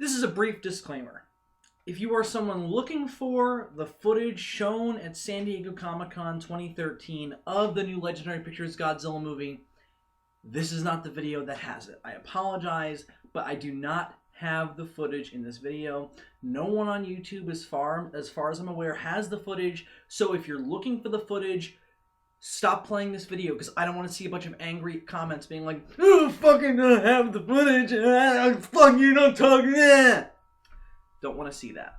This is a brief disclaimer. If you are someone looking for the footage shown at San Diego Comic-Con 2013 of the new Legendary Pictures Godzilla movie, this is not the video that has it. I apologize, but I do not have the footage in this video. No one on YouTube, as far as I'm aware, has the footage. So if you're looking for the footage, stop playing this video, because I don't want to see a bunch of angry comments being like, "Oh, fucking don't have the footage, fuck you, don't talk." Don't want to see that.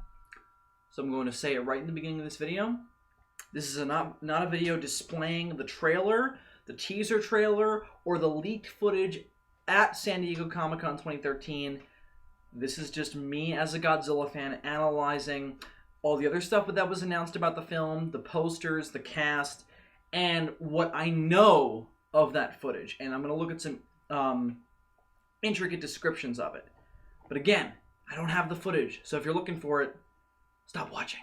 So I'm going to say it right in the beginning of this video. This is not a video displaying the trailer, the teaser trailer, or the leaked footage at San Diego Comic-Con 2013. This is just me as a Godzilla fan analyzing all the other stuff that was announced about the film, the posters, the cast, and what I know of that footage. And I'm going to look at some intricate descriptions of it. But again, I don't have the footage, so if you're looking for it, stop watching.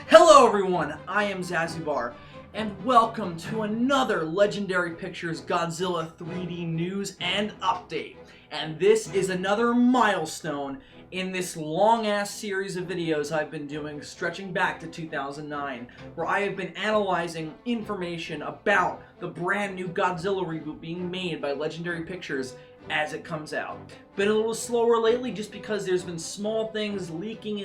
Hello everyone, I am Zazubaar, and welcome to another Legendary Pictures Godzilla 3D news and update. And this is another milestone in this long-ass series of videos I've been doing stretching back to 2009, where I have been analyzing information about the brand new Godzilla reboot being made by Legendary Pictures as it comes out. Been a little slower lately just because there's been small things leaking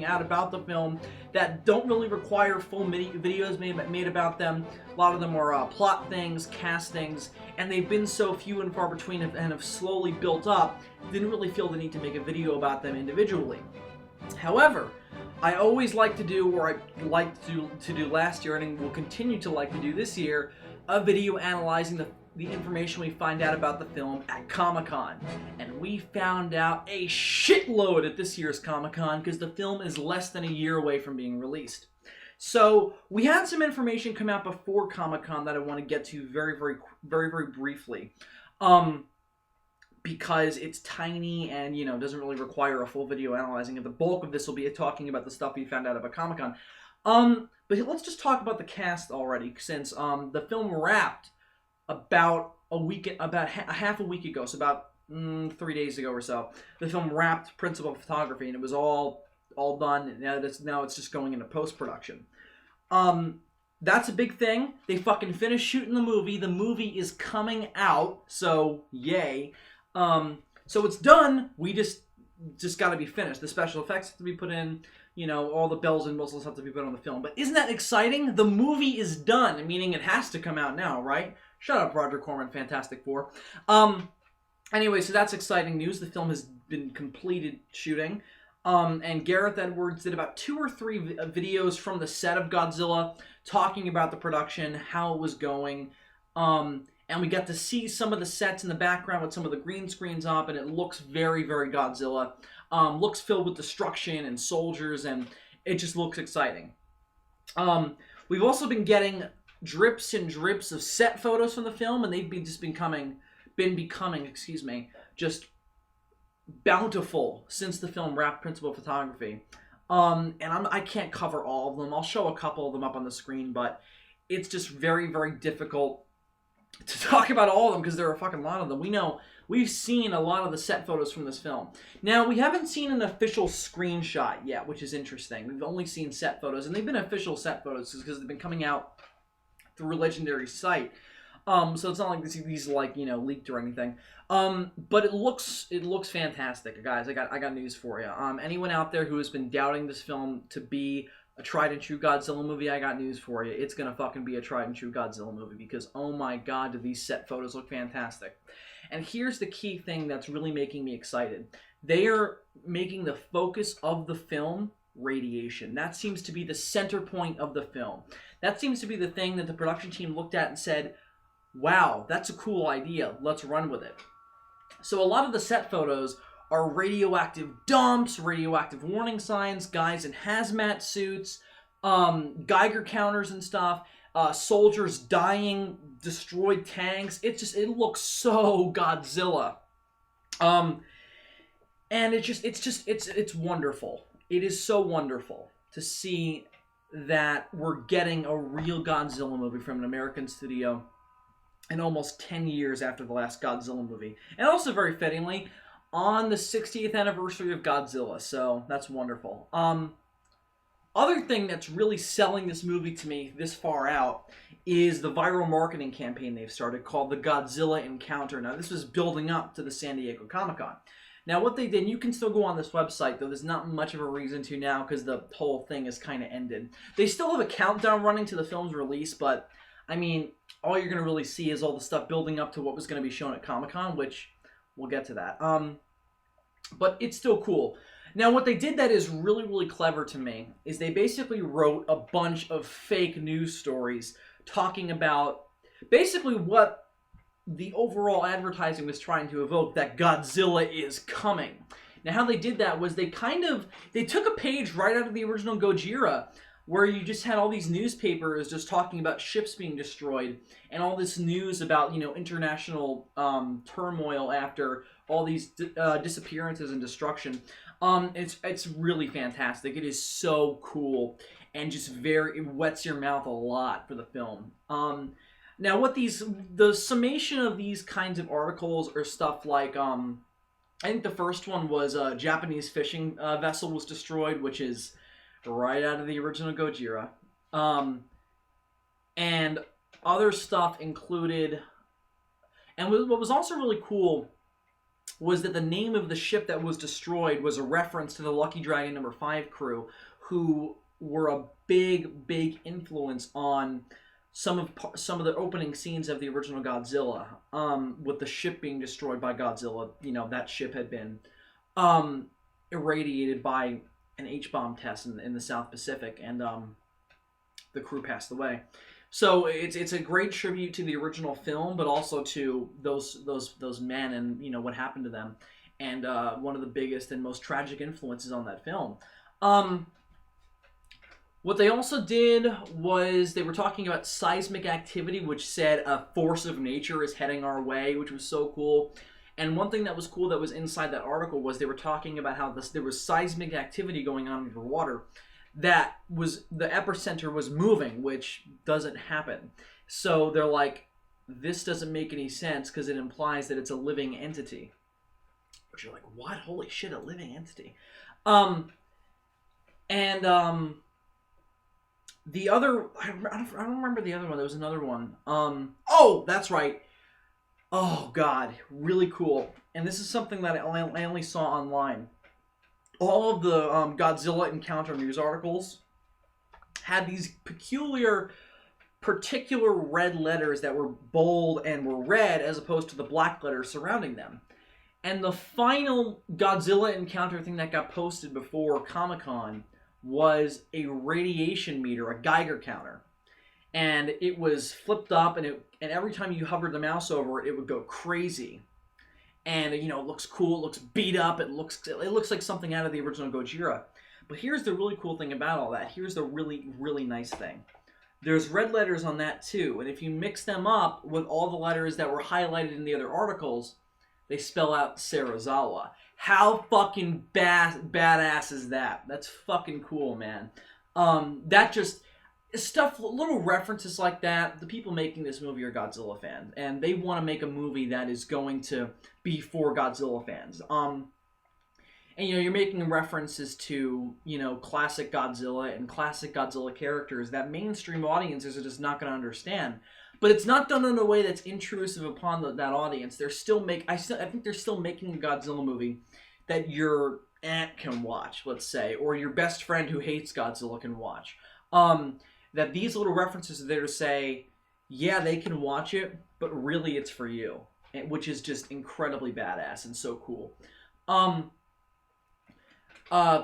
out about the film that don't really require full videos made about them. A lot of them are plot things, castings, and they've been so few and far between and have slowly built up. Didn't really feel the need to make a video about them individually. However, I always like to do, or I liked to do last year, and will continue to like to do this year, a video analyzing the information we find out about the film at Comic-Con. And we found out a shitload at this year's Comic-Con because the film is less than a year away from being released. So we had some information come out before Comic-Con that I want to get to very briefly. Because it's tiny and, doesn't really require a full video analyzing it. The bulk of this will be talking about the stuff we found out about Comic-Con. But let's just talk about the cast already, since the film wrapped about half a week ago, so about 3 days ago or so. The film wrapped principal photography, and it was all done. And now it's just going into post-production. That's a big thing. They fucking finished shooting the movie. The movie is coming out, so yay. So it's done. We just got to be finished. The special effects have to be put in. All the bells and whistles have to be put on the film. But isn't that exciting? The movie is done, meaning it has to come out now, right? Shut up, Roger Corman, Fantastic Four. Anyway, so that's exciting news. The film has been completed shooting. And Gareth Edwards did about 2 or 3 videos from the set of Godzilla talking about the production, how it was going. And we got to see some of the sets in the background with some of the green screens up, and it looks very Godzilla. Looks filled with destruction and soldiers, and it just looks exciting. We've also been getting drips and drips of set photos from the film, and they've been becoming, just bountiful since the film wrapped principal photography. And I can't cover all of them. I'll show a couple of them up on the screen, but it's just very difficult to talk about all of them because there are a fucking lot of them. We've seen a lot of the set photos from this film. Now, we haven't seen an official screenshot yet, which is interesting. We've only seen set photos, and they've been official set photos because they've been coming out through a Legendary site. So it's not like these leaked or anything. But it looks fantastic, guys. I got news for you. Anyone out there who has been doubting this film to be a tried and true Godzilla movie, I got news for you. It's gonna fucking be a tried and true Godzilla movie because oh my god, do these set photos look fantastic. And here's the key thing that's really making me excited. They are making the focus of the film radiation. That seems to be the center point of the film. That seems to be the thing that the production team looked at and said, wow, that's a cool idea. Let's run with it. So a lot of the set photos are radioactive dumps, radioactive warning signs, guys in hazmat suits, Geiger counters and stuff, soldiers dying, destroyed tanks. It looks so Godzilla. And it's wonderful. It is so wonderful to see that we're getting a real Godzilla movie from an American studio in almost 10 years after the last Godzilla movie. And also, very fittingly, on the 60th anniversary of Godzilla, so that's wonderful. Other thing that's really selling this movie to me this far out is the viral marketing campaign they've started called the Godzilla Encounter. Now, this was building up to the San Diego Comic-Con. Now, what they did, you can still go on this website, though there's not much of a reason to now because the whole thing is kind of ended. They still have a countdown running to the film's release, but, I mean, all you're going to really see is all the stuff building up to what was going to be shown at Comic-Con, which we'll get to that. But it's still cool. Now, what they did that is really, really clever to me is they basically wrote a bunch of fake news stories talking about basically what the overall advertising was trying to evoke, that Godzilla is coming. Now, how they did that was they took a page right out of the original Gojira, where you just had all these newspapers just talking about ships being destroyed and all this news about, international turmoil after all these disappearances and destruction. It's really fantastic. It is so cool and just it wets your mouth a lot for the film. Now, the summation of these kinds of articles are stuff like, I think the first one was a Japanese fishing vessel was destroyed, which is right out of the original Gojira. And other stuff included, and what was also really cool was that the name of the ship that was destroyed was a reference to the Lucky Dragon number 5 crew, who were a big, big influence on some of the opening scenes of the original Godzilla, with the ship being destroyed by Godzilla. That ship had been irradiated by an H-bomb test in the South Pacific, and the crew passed away. So it's a great tribute to the original film, but also to those men and what happened to them, and one of the biggest and most tragic influences on that film. What they also did was they were talking about seismic activity, which said a force of nature is heading our way, which was so cool. And one thing that was cool that was inside that article was they were talking about how there was seismic activity going on underwater. That was, the epicenter was moving, which doesn't happen. So they're like, this doesn't make any sense because it implies that it's a living entity. But you're like, what? Holy shit, a living entity. The other, I don't remember the other one. There was another one. Oh, that's right. Oh, God. Really cool. And this is something that I only saw online. All of the Godzilla Encounter news articles had these particular red letters that were bold and were red as opposed to the black letters surrounding them. And the final Godzilla Encounter thing that got posted before Comic-Con was a radiation meter, a Geiger counter. And it was flipped up, and every time you hovered the mouse over it, it would go crazy. And it looks cool, it looks beat up, it looks like something out of the original Gojira. But here's the really cool thing about all that. Here's the really, really nice thing. There's red letters on that too, and if you mix them up with all the letters that were highlighted in the other articles, they spell out Serizawa. How fucking badass is that? That's fucking cool, man. That just stuff, little references like that. The people making this movie are Godzilla fans, and they want to make a movie that is going to be for Godzilla fans. And you're making references to classic Godzilla and classic Godzilla characters that mainstream audiences are just not going to understand. But it's not done in a way that's intrusive upon that audience. I think they're still making a Godzilla movie that you're aunt can watch, let's say, or your best friend who hates Godzilla can watch. That these little references are there to say, yeah, they can watch it, but really it's for you, which is just incredibly badass and so cool. Um,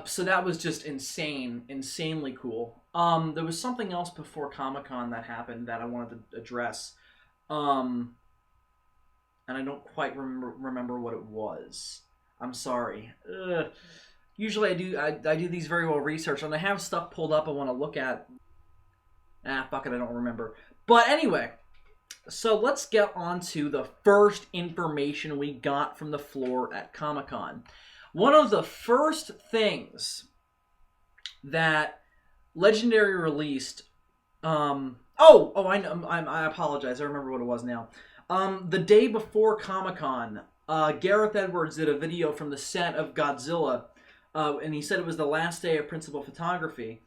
so that was just insanely cool. There was something else before Comic-Con that happened that I wanted to address. Um, and I don't quite remember what it was. I'm sorry. Usually I do these very well researched, and I have stuff pulled up I want to look at. Fuck it, I don't remember. But anyway, so let's get on to the first information we got from the floor at Comic-Con. One of the first things that Legendary released. I apologize. I remember what it was now. The day before Comic-Con, Gareth Edwards did a video from the set of Godzilla, and he said it was the last day of principal photography,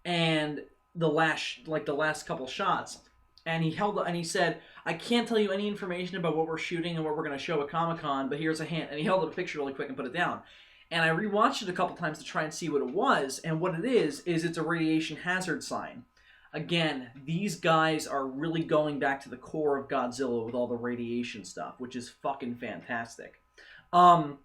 and the last couple shots. And he said, I can't tell you any information about what we're shooting and what we're going to show at Comic-Con, but here's a hint. And he held up a picture really quick and put it down. And I rewatched it a couple times to try and see what it was. And what it is it's a radiation hazard sign. Again, these guys are really going back to the core of Godzilla with all the radiation stuff, which is fucking fantastic. And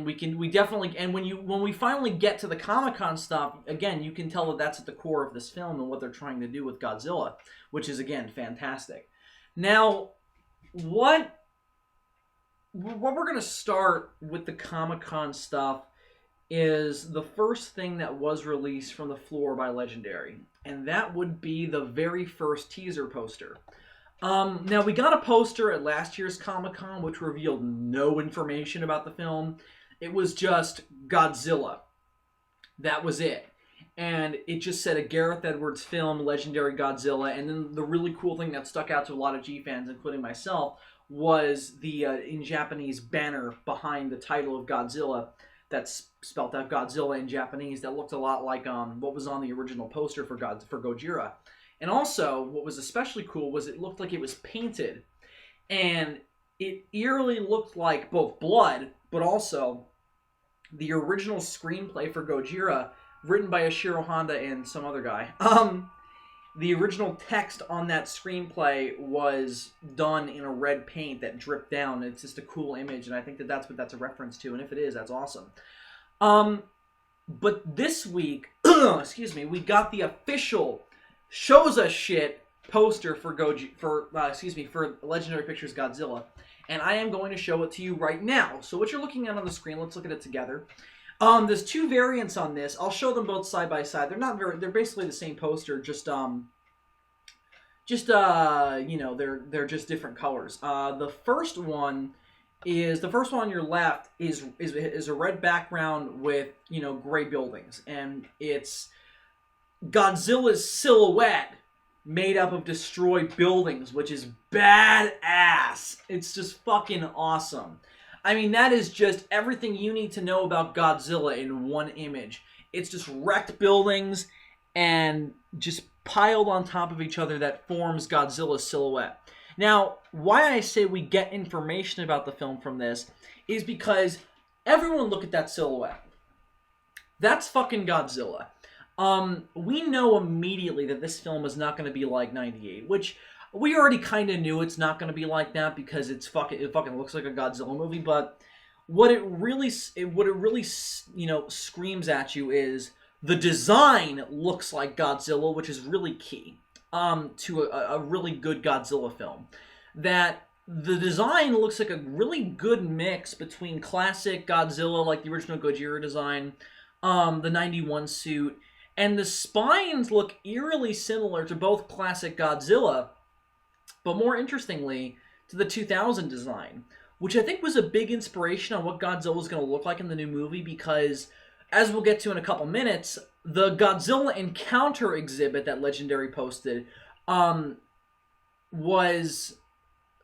when we finally get to the Comic-Con stuff, again, you can tell that that's at the core of this film and what they're trying to do with Godzilla, which is, again, fantastic. Now, what we're going to start with the Comic-Con stuff is the first thing that was released from the floor by Legendary, and that would be the very first teaser poster. Now, we got a poster at last year's Comic-Con which revealed no information about the film. It was just Godzilla. That was it. And it just said a Gareth Edwards film, Legendary Godzilla, and then the really cool thing that stuck out to a lot of G fans, including myself, was the, in Japanese, banner behind the title of Godzilla that's spelt out Godzilla in Japanese that looked a lot like what was on the original poster for Gojira. And also, what was especially cool was it looked like it was painted. And it eerily looked like both blood, but also the original screenplay for Gojira, written by Ishiro Honda and some other guy. The original text on that screenplay was done in a red paint that dripped down. It's just a cool image, and I think that's what that's a reference to. And if it is, that's awesome. But this week, we got the official shows us shit poster for Legendary Pictures Godzilla, and I am going to show it to you right now. So what you're looking at on the screen, let's look at it together. There's two variants on this. I'll show them both side by side. They're basically the same poster, they're just different colors. The first one on your left is a red background with, gray buildings, and it's Godzilla's silhouette made up of destroyed buildings, which is badass. It's just fucking awesome. I mean, that is just everything you need to know about Godzilla in one image. It's just wrecked buildings and just piled on top of each other that forms Godzilla's silhouette. Now, why I say we get information about the film from this is because everyone look at that silhouette. That's fucking Godzilla. We know immediately that this film is not going to be like 98, which we already kind of knew it's not going to be like that because it fucking looks like a Godzilla movie. But what it really screams at you is the design looks like Godzilla, which is really key to a really good Godzilla film. That the design looks like a really good mix between classic Godzilla, like the original Gojira design, the 91 suit. And the spines look eerily similar to both classic Godzilla, but more interestingly, to the 2000 design, which I think was a big inspiration on what Godzilla is going to look like in the new movie, because, as we'll get to in a couple minutes, the Godzilla Encounter exhibit that Legendary posted was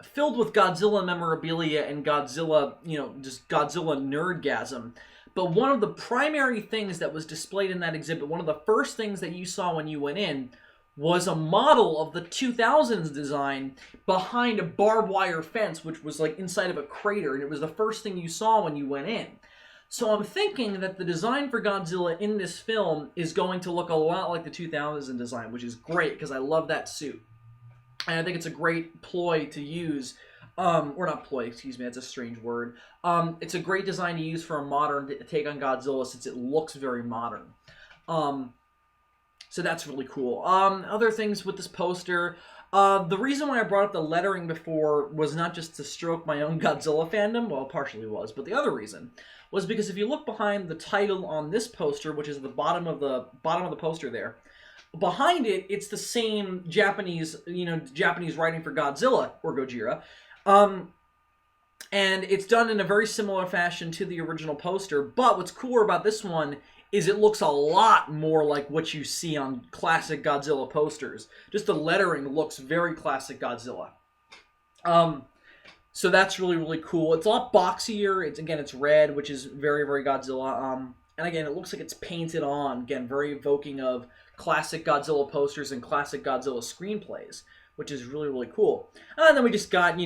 filled with Godzilla memorabilia and Godzilla, just Godzilla nerdgasm. But one of the primary things that was displayed in that exhibit, one of the first things that you saw when you went in, was a model of the 2000s design behind a barbed wire fence, which was like inside of a crater, and it was the first thing you saw when you went in. So I'm thinking that the design for Godzilla in this film is going to look a lot like the 2000 design, which is great because I love that suit. And I think it's a great ploy to use, or not ploy, excuse me, that's a strange word. It's a great design to use for a modern take on Godzilla since it looks very modern. So that's really cool. Other things with this poster, the reason why I brought up the lettering before was not just to stroke my own Godzilla fandom, well, partially was, but the other reason was because if you look behind the title on this poster, which is at the bottom of the poster there, behind it, it's the same Japanese writing for Godzilla, or Gojira. And it's done in a very similar fashion to the original poster, but what's cooler about this one is it looks a lot more like what you see on classic Godzilla posters. Just the lettering looks very classic Godzilla. So that's really, really cool. It's a lot boxier. It's red, which is very, very Godzilla. And again, it looks like it's painted on. Again, very evoking of classic Godzilla posters and classic Godzilla screenplays, which is really, really cool. And then we just got,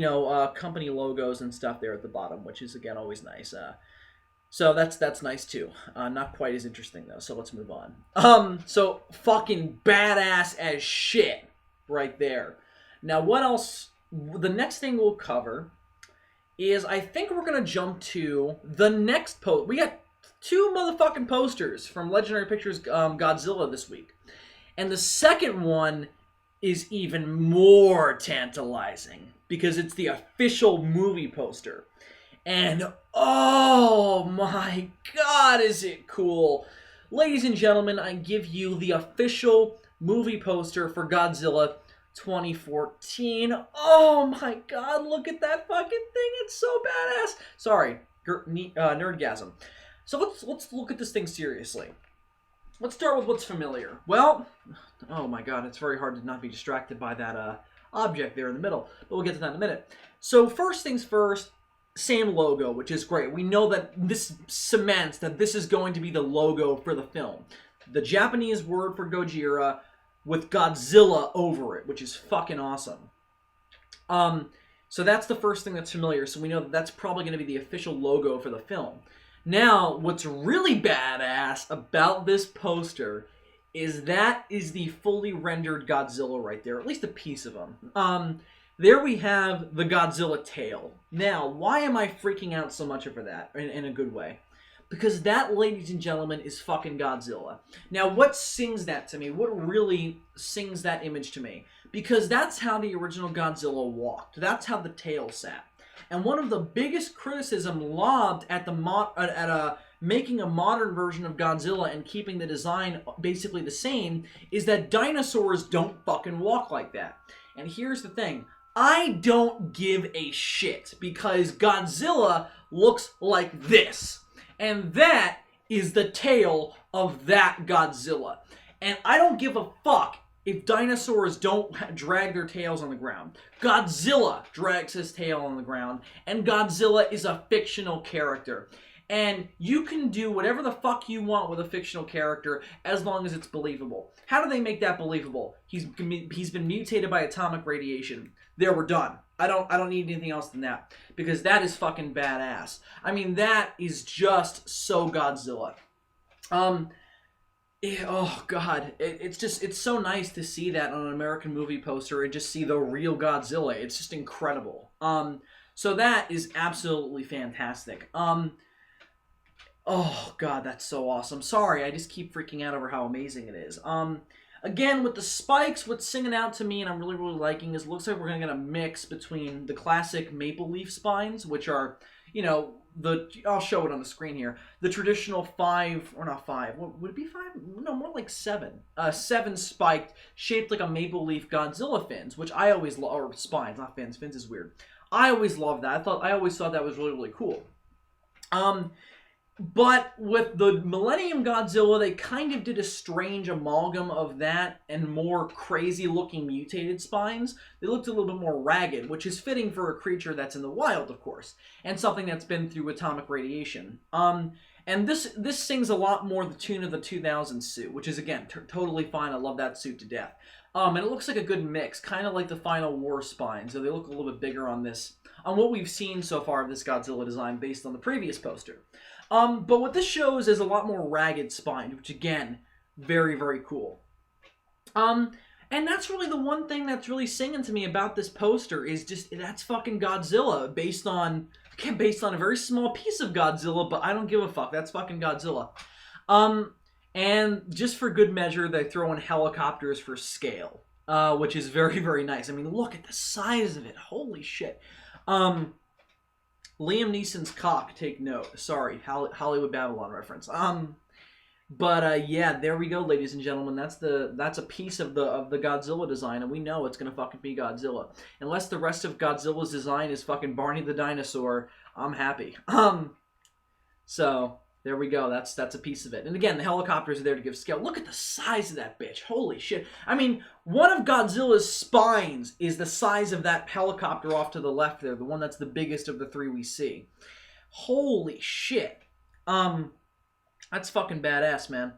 company logos and stuff there at the bottom, which is, again, always nice. So that's nice, too. Not quite as interesting, though, so let's move on. So fucking badass as shit right there. Now, what else? The next thing we'll cover is I think we're going to jump to the next post. We got 2 motherfucking posters from Legendary Pictures Godzilla this week. And the second one is even more tantalizing because it's the official movie poster. And oh my god, is it cool. Ladies and gentlemen, I give you the official movie poster for Godzilla 2014. Oh my god, look at that fucking thing. It's so badass. Sorry, nerdgasm. So let's look at this thing seriously. Let's start with what's familiar. Well, oh my god, it's very hard to not be distracted by that object there in the middle. But we'll get to that in a minute. So first things first, same logo, which is great. We know that this cements that this is going to be the logo for the film. The Japanese word for Gojira with Godzilla over it, which is fucking awesome. So that's the first thing that's familiar. So we know that that's probably going to be the official logo for the film. Now, what's really badass about this poster is that is the fully rendered Godzilla right there, at least a piece of him. There we have the Godzilla tail. Now, why am I freaking out so much over that in a good way? Because that, ladies and gentlemen, is fucking Godzilla. Now, what sings that to me? What really sings that image to me? Because that's how the original Godzilla walked. That's how the tail sat. And one of the biggest criticism lobbed at making a modern version of Godzilla and keeping the design basically the same is that dinosaurs don't fucking walk like that. And here's the thing. I don't give a shit because Godzilla looks like this. And that is the tail of that Godzilla. And I don't give a fuck if dinosaurs don't drag their tails on the ground. Godzilla drags his tail on the ground, and Godzilla is a fictional character. And you can do whatever the fuck you want with a fictional character as long as it's believable. How do they make that believable? He's been mutated by atomic radiation. There, we're done. I don't need anything else than that. Because that is fucking badass. I mean, that is just so Godzilla. Oh god, it's so nice to see that on an American movie poster and just see the real Godzilla. It's just incredible. So that is absolutely fantastic. Oh god, that's so awesome. Sorry, I just keep freaking out over how amazing it is. Again, with the spikes, what's singing out to me and I'm really, really liking is it looks like we're going to get a mix between the classic maple leaf spines, which are, I'll show it on the screen here. The traditional 5, or not 5, what would it be 5? No, more like 7. 7 spiked, shaped like a maple leaf Godzilla fins, which I always love, or spines, not fins. Fins is weird. I always loved that. I always thought that was really, really cool. But with the Millennium Godzilla, they kind of did a strange amalgam of that and more crazy-looking mutated spines. They looked a little bit more ragged, which is fitting for a creature that's in the wild, of course, and something that's been through atomic radiation. And this sings a lot more the tune of the 2000 suit, which is, again, totally fine. I love that suit to death. And it looks like a good mix, kind of like the Final War spine, so they look a little bit bigger on this, on what we've seen so far of this Godzilla design based on the previous poster. But what this shows is a lot more ragged spine, which again, very, very cool. And that's really the one thing that's really singing to me about this poster is just that's fucking Godzilla based on a very small piece of Godzilla, but I don't give a fuck. That's fucking Godzilla. And just for good measure, they throw in helicopters for scale, which is very, very nice. I mean, look at the size of it. Holy shit. Liam Neeson's cock, take note. Sorry, Hollywood Babylon reference. But yeah, there we go, ladies and gentlemen. That's a piece of the Godzilla design, and we know it's gonna fucking be Godzilla. Unless the rest of Godzilla's design is fucking Barney the dinosaur, I'm happy. So there we go. That's a piece of it. And again, the helicopters are there to give scale. Look at the size of that bitch. Holy shit. I mean, one of Godzilla's spines is the size of that helicopter off to the left there, the one that's the biggest of the three we see. Holy shit. That's fucking badass, man.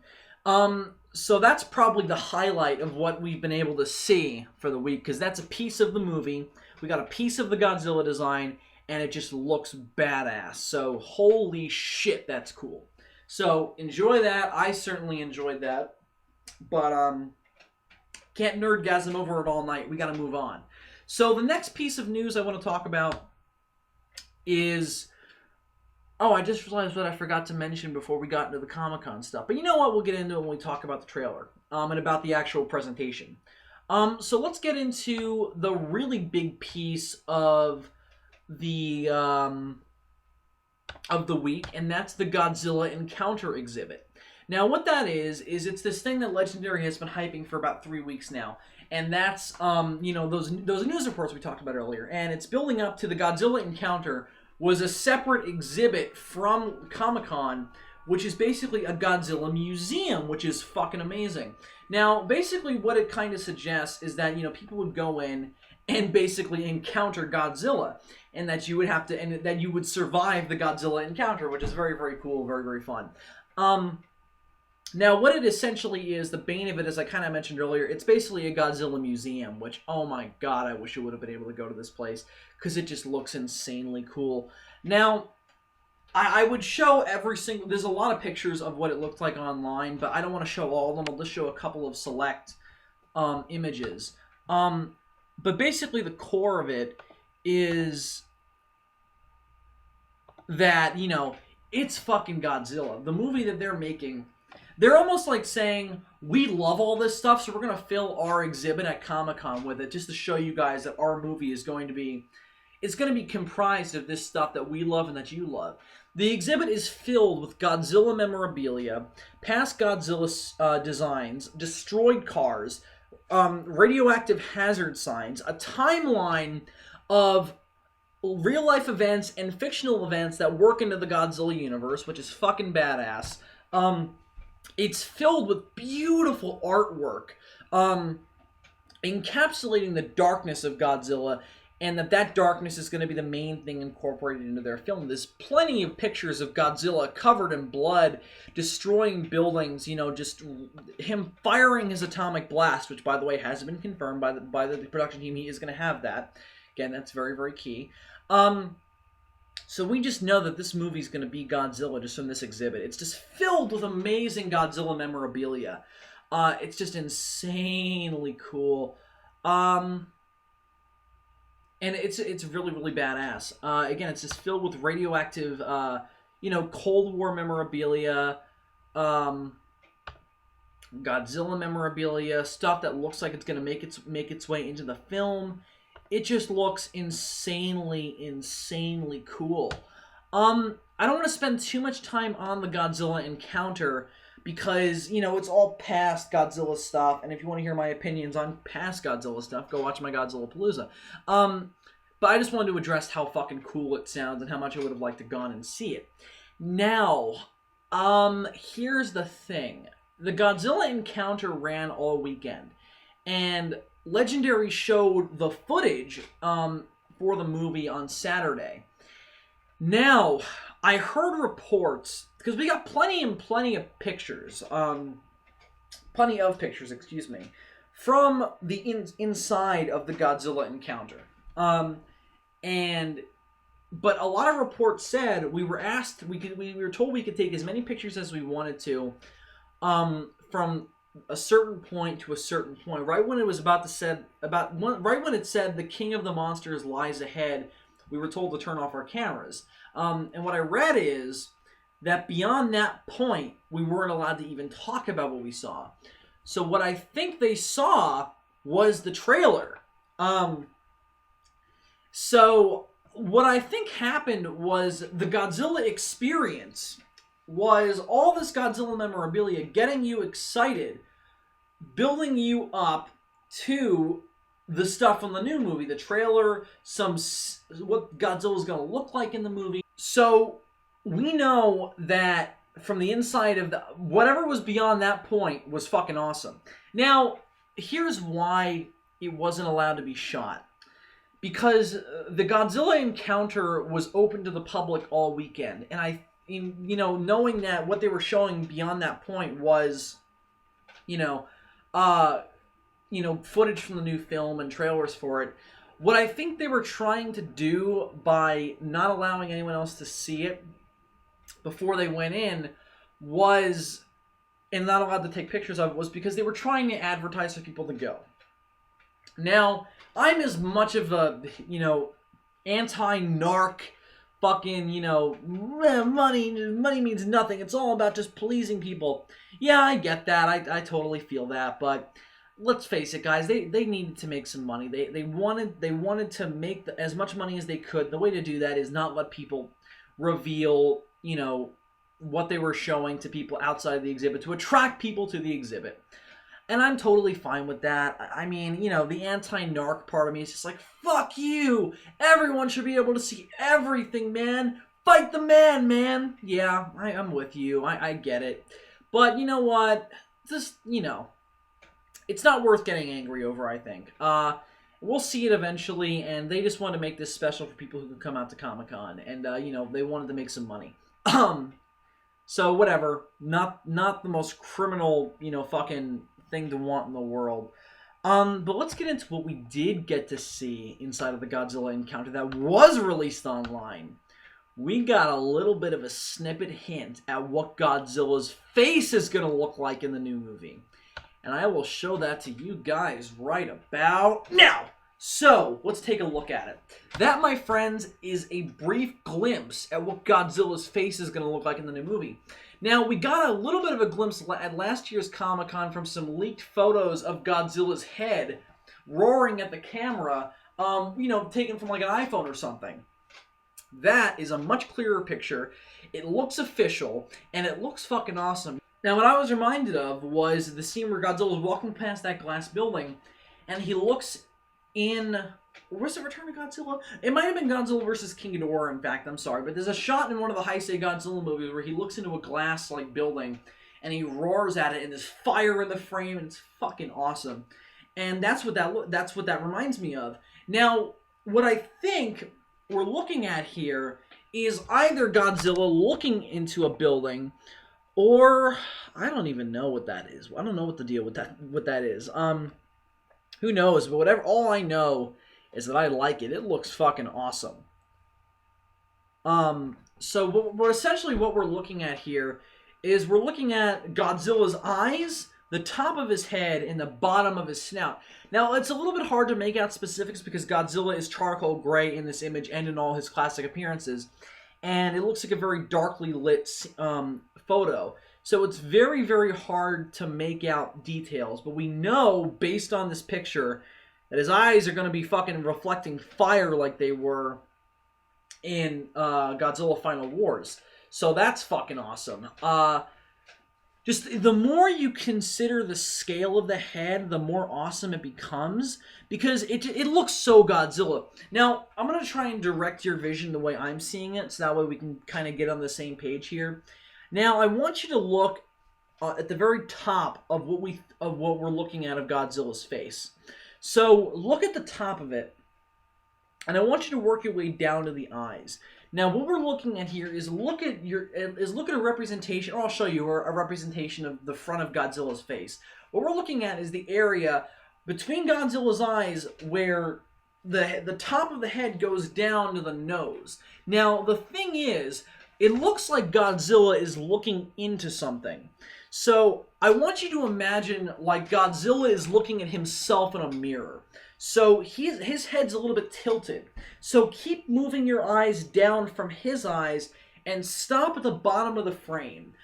So that's probably the highlight of what we've been able to see for the week, because that's a piece of the movie. We got a piece of the Godzilla design, and it just looks badass. So holy shit, that's cool. So enjoy that. I certainly enjoyed that. But can't nerdgasm over it all night. We got to move on. So the next piece of news I want to talk about is... Oh, I just realized what I forgot to mention before we got into the Comic-Con stuff. But you know what? We'll get into it when we talk about the trailer and about the actual presentation. So let's get into the really big piece of the week, and that's the Godzilla Encounter exhibit. Now, what that is it's this thing that Legendary has been hyping for about 3 weeks now. And that's, those news reports we talked about earlier. And it's building up to the Godzilla Encounter was a separate exhibit from Comic-Con, which is basically a Godzilla museum, which is fucking amazing. Now, basically what it kind of suggests is that, people would go in and basically encounter Godzilla, and that you would survive the Godzilla encounter, which is very, very cool, very, very fun. Now, what it essentially is, the bane of it, as I kind of mentioned earlier, it's basically a Godzilla museum, which, oh my god, I wish I would have been able to go to this place, because it just looks insanely cool. Now, I would show every single... There's a lot of pictures of what it looked like online, but I don't want to show all of them. I'll just show a couple of select images. But basically, the core of it is that, it's fucking Godzilla. The movie that they're making... They're almost like saying, we love all this stuff, so we're going to fill our exhibit at Comic-Con with it, just to show you guys that our movie is going to be... It's going to be comprised of this stuff that we love and that you love. The exhibit is filled with Godzilla memorabilia, past Godzilla designs, destroyed cars, radioactive hazard signs, a timeline of real-life events and fictional events that work into the Godzilla universe, which is fucking badass. It's filled with beautiful artwork, encapsulating the darkness of Godzilla, and that darkness is going to be the main thing incorporated into their film. There's plenty of pictures of Godzilla covered in blood, destroying buildings, just him firing his atomic blast, which, by the way, hasn't been confirmed by the production team. He is going to have that. Again, that's very, very key. So we just know that this movie is going to be Godzilla just from this exhibit. It's just filled with amazing Godzilla memorabilia. It's just insanely cool. And it's really, really badass. Again, it's just filled with radioactive, Cold War memorabilia, Godzilla memorabilia, stuff that looks like it's going to make its way into the film. It just looks insanely, insanely cool. I don't want to spend too much time on the Godzilla Encounter because, it's all past Godzilla stuff. And if you want to hear my opinions on past Godzilla stuff, go watch my Godzilla Palooza. But I just wanted to address how fucking cool it sounds and how much I would have liked to gone and see it. Now, here's the thing. The Godzilla Encounter ran all weekend. And Legendary showed the footage for the movie on Saturday. Now, I heard reports, because we got plenty of pictures, from the inside of the Godzilla Encounter. And but a lot of reports said we were asked, we were told we could take as many pictures as we wanted to, from a certain point to a certain point. Right when it was about to said right when it said the king of the monsters lies ahead, we were told to turn off our cameras. And what I read is that beyond that point, we weren't allowed to even talk about what we saw. So what I think they saw was the trailer. So what I think happened was the Godzilla experience was all this Godzilla memorabilia getting you excited, building you up to the stuff from the new movie, the trailer, what Godzilla's going to look like in the movie. So we know that from the inside of whatever was beyond that point was fucking awesome. Now, here's why it wasn't allowed to be shot. Because the Godzilla Encounter was open to the public all weekend, and knowing that what they were showing beyond that point was, footage from the new film and trailers for it. What I think they were trying to do by not allowing anyone else to see it before they went in was, and not allowed to take pictures of it, was because they were trying to advertise for people to go. Now, I'm as much of a, anti-narc, fucking, money means nothing. It's all about just pleasing people. Yeah, I get that. I totally feel that. But let's face it, guys. They needed to make some money. They wanted to make as much money as they could. The way to do that is not let people reveal, what they were showing to people outside of the exhibit to attract people to the exhibit. And I'm totally fine with that. I mean, the anti-narc part of me is just like, fuck you! Everyone should be able to see everything, man! Fight the man! Yeah, I'm with you. I get it. But you know what? Just, it's not worth getting angry over, I think. We'll see it eventually, and they just want to make this special for people who can come out to Comic-Con. And, they wanted to make some money. So, whatever. Not the most criminal, fucking thing to want in the world. But let's get into what we did get to see inside of the Godzilla Encounter that was released online. We got a little bit of a snippet hint at what Godzilla's face is going to look like in the new movie. And I will show that to you guys right about now. So, let's take a look at it. That, my friends, is a brief glimpse at what Godzilla's face is going to look like in the new movie. Now, we got a little bit of a glimpse at last year's Comic-Con from some leaked photos of Godzilla's head roaring at the camera, taken from like an iPhone or something. That is a much clearer picture. It looks official, and it looks fucking awesome. Now, what I was reminded of was the scene where Godzilla was walking past that glass building, and he looks in... Was it Return of Godzilla? It might have been Godzilla vs. King Ghidorah, in fact, I'm sorry. But there's a shot in one of the Heisei Godzilla movies where he looks into a glass, building, and he roars at it, and there's fire in the frame, and it's fucking awesome. And that's what that reminds me of. Now, what I think we're looking at here is either Godzilla looking into a building, or I don't even know what that is. I don't know what the deal with that is. Who knows? But whatever. All I know is that I like it. It looks fucking awesome. So essentially what we're looking at here is we're looking at Godzilla's eyes, the top of his head, and the bottom of his snout. Now, it's a little bit hard to make out specifics because Godzilla is charcoal gray in this image and in all his classic appearances. And it looks like a very darkly lit photo. So it's very, very hard to make out details. But we know, based on this picture, that his eyes are going to be fucking reflecting fire like they were in Godzilla Final Wars. So that's fucking awesome. Just the more you consider the scale of the head, the more awesome it becomes. Because it looks so Godzilla. Now, I'm going to try and direct your vision the way I'm seeing it. So that way we can kind of get on the same page here. Now, I want you to look at the very top of what we're looking at of Godzilla's face. So look at the top of it, and I want you to work your way down to the eyes. Now, what we're looking at here is look at a representation. Or I'll show you a representation of the front of Godzilla's face. What we're looking at is the area between Godzilla's eyes where the top of the head goes down to the nose. Now, the thing is, it looks like Godzilla is looking into something. So, I want you to imagine like Godzilla is looking at himself in a mirror. So, his head's a little bit tilted. So, keep moving your eyes down from his eyes and stop at the bottom of the frame.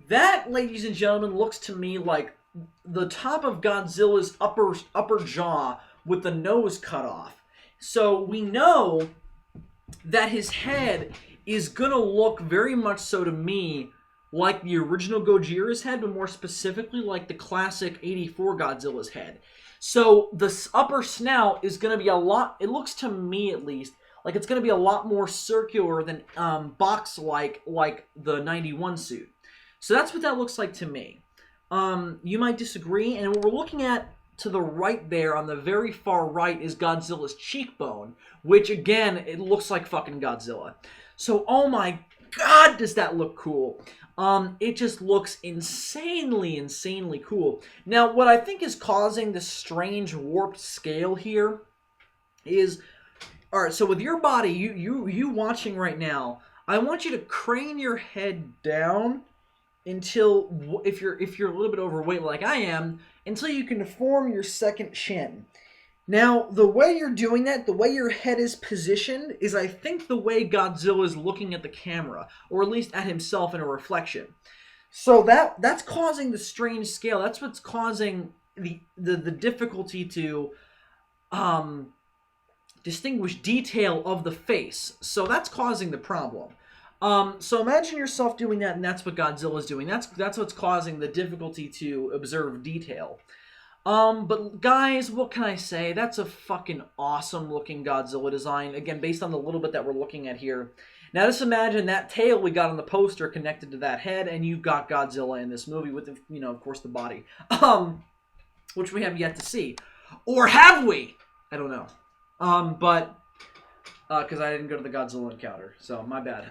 That, ladies and gentlemen, looks to me like the top of Godzilla's upper jaw with the nose cut off. So we know that his head is gonna look very much so to me like the original Gojira's head, but more specifically like the classic '84 Godzilla's head. So the upper snout is gonna be a lot, it looks to me at least, like it's gonna be a lot more circular than box-like like the '91 suit. So that's what that looks like to me. You might disagree, and what we're looking at to the right there, on the very far right, is Godzilla's cheekbone, which, again, it looks like fucking Godzilla. So, oh my god, does that look cool. It just looks insanely, insanely cool. Now, what I think is causing this strange warped scale here is... Alright, so with your body, you watching right now, I want you to crane your head down until, if you're a little bit overweight like I am, until you can form your second chin. Now, the way you're doing that, the way your head is positioned, is I think the way Godzilla is looking at the camera, or at least at himself in a reflection. So that's causing the strange scale. That's what's causing the difficulty to distinguish detail of the face. So that's causing the problem. So imagine yourself doing that, and that's what Godzilla's doing. That's what's causing the difficulty to observe detail. But guys, what can I say? That's a fucking awesome looking Godzilla design. Again, based on the little bit that we're looking at here. Now just imagine that tail we got on the poster connected to that head, and you've got Godzilla in this movie with, of course, the body. Which we have yet to see. Or have we? I don't know. Because I didn't go to the Godzilla Encounter, so my bad.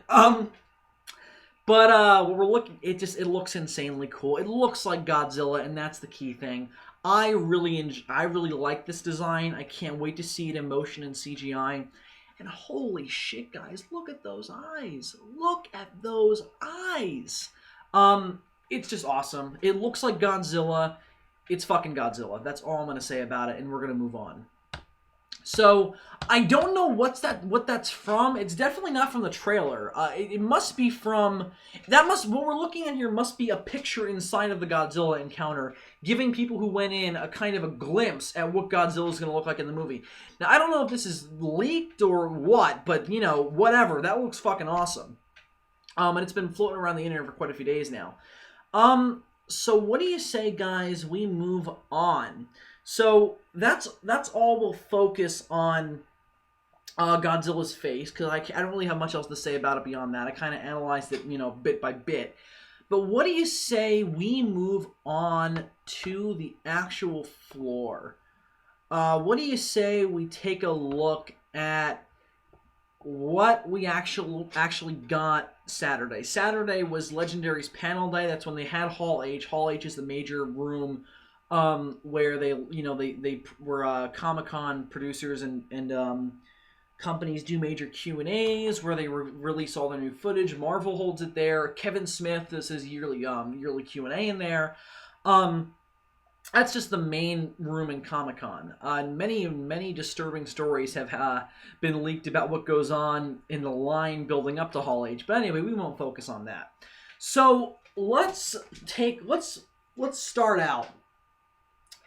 What we're looking, it looks insanely cool. It looks like Godzilla, and that's the key thing. I really like this design. I can't wait to see it in motion and CGI. And holy shit, guys, look at those eyes. Look at those eyes. It's just awesome. It looks like Godzilla. It's fucking Godzilla. That's all I'm gonna say about it, and we're gonna move on. So, I don't know what that's from. It's definitely not from the trailer. It must be from... what we're looking at here must be a picture inside of the Godzilla Encounter, giving people who went in a kind of a glimpse at what Godzilla's going to look like in the movie. Now, I don't know if this is leaked or what, but, whatever. That looks fucking awesome. And it's been floating around the internet for quite a few days now. So what do you say, guys, we move on? So that's all we'll focus on Godzilla's face, because I don't really have much else to say about it beyond that. I kind of analyzed it, bit by bit. But what do you say we move on to the actual floor? What do you say we take a look at what we actually got Saturday? Saturday was Legendary's panel day. That's when they had Hall H. Hall H is the major room where they were Comic-Con producers and companies do major Q&As where they release all their new footage. Marvel holds it there. Kevin Smith does his yearly Q&A in there. That's just the main room in Comic-Con. Many disturbing stories have been leaked about what goes on in the line building up to Hall H. But anyway, we won't focus on that. So let's start out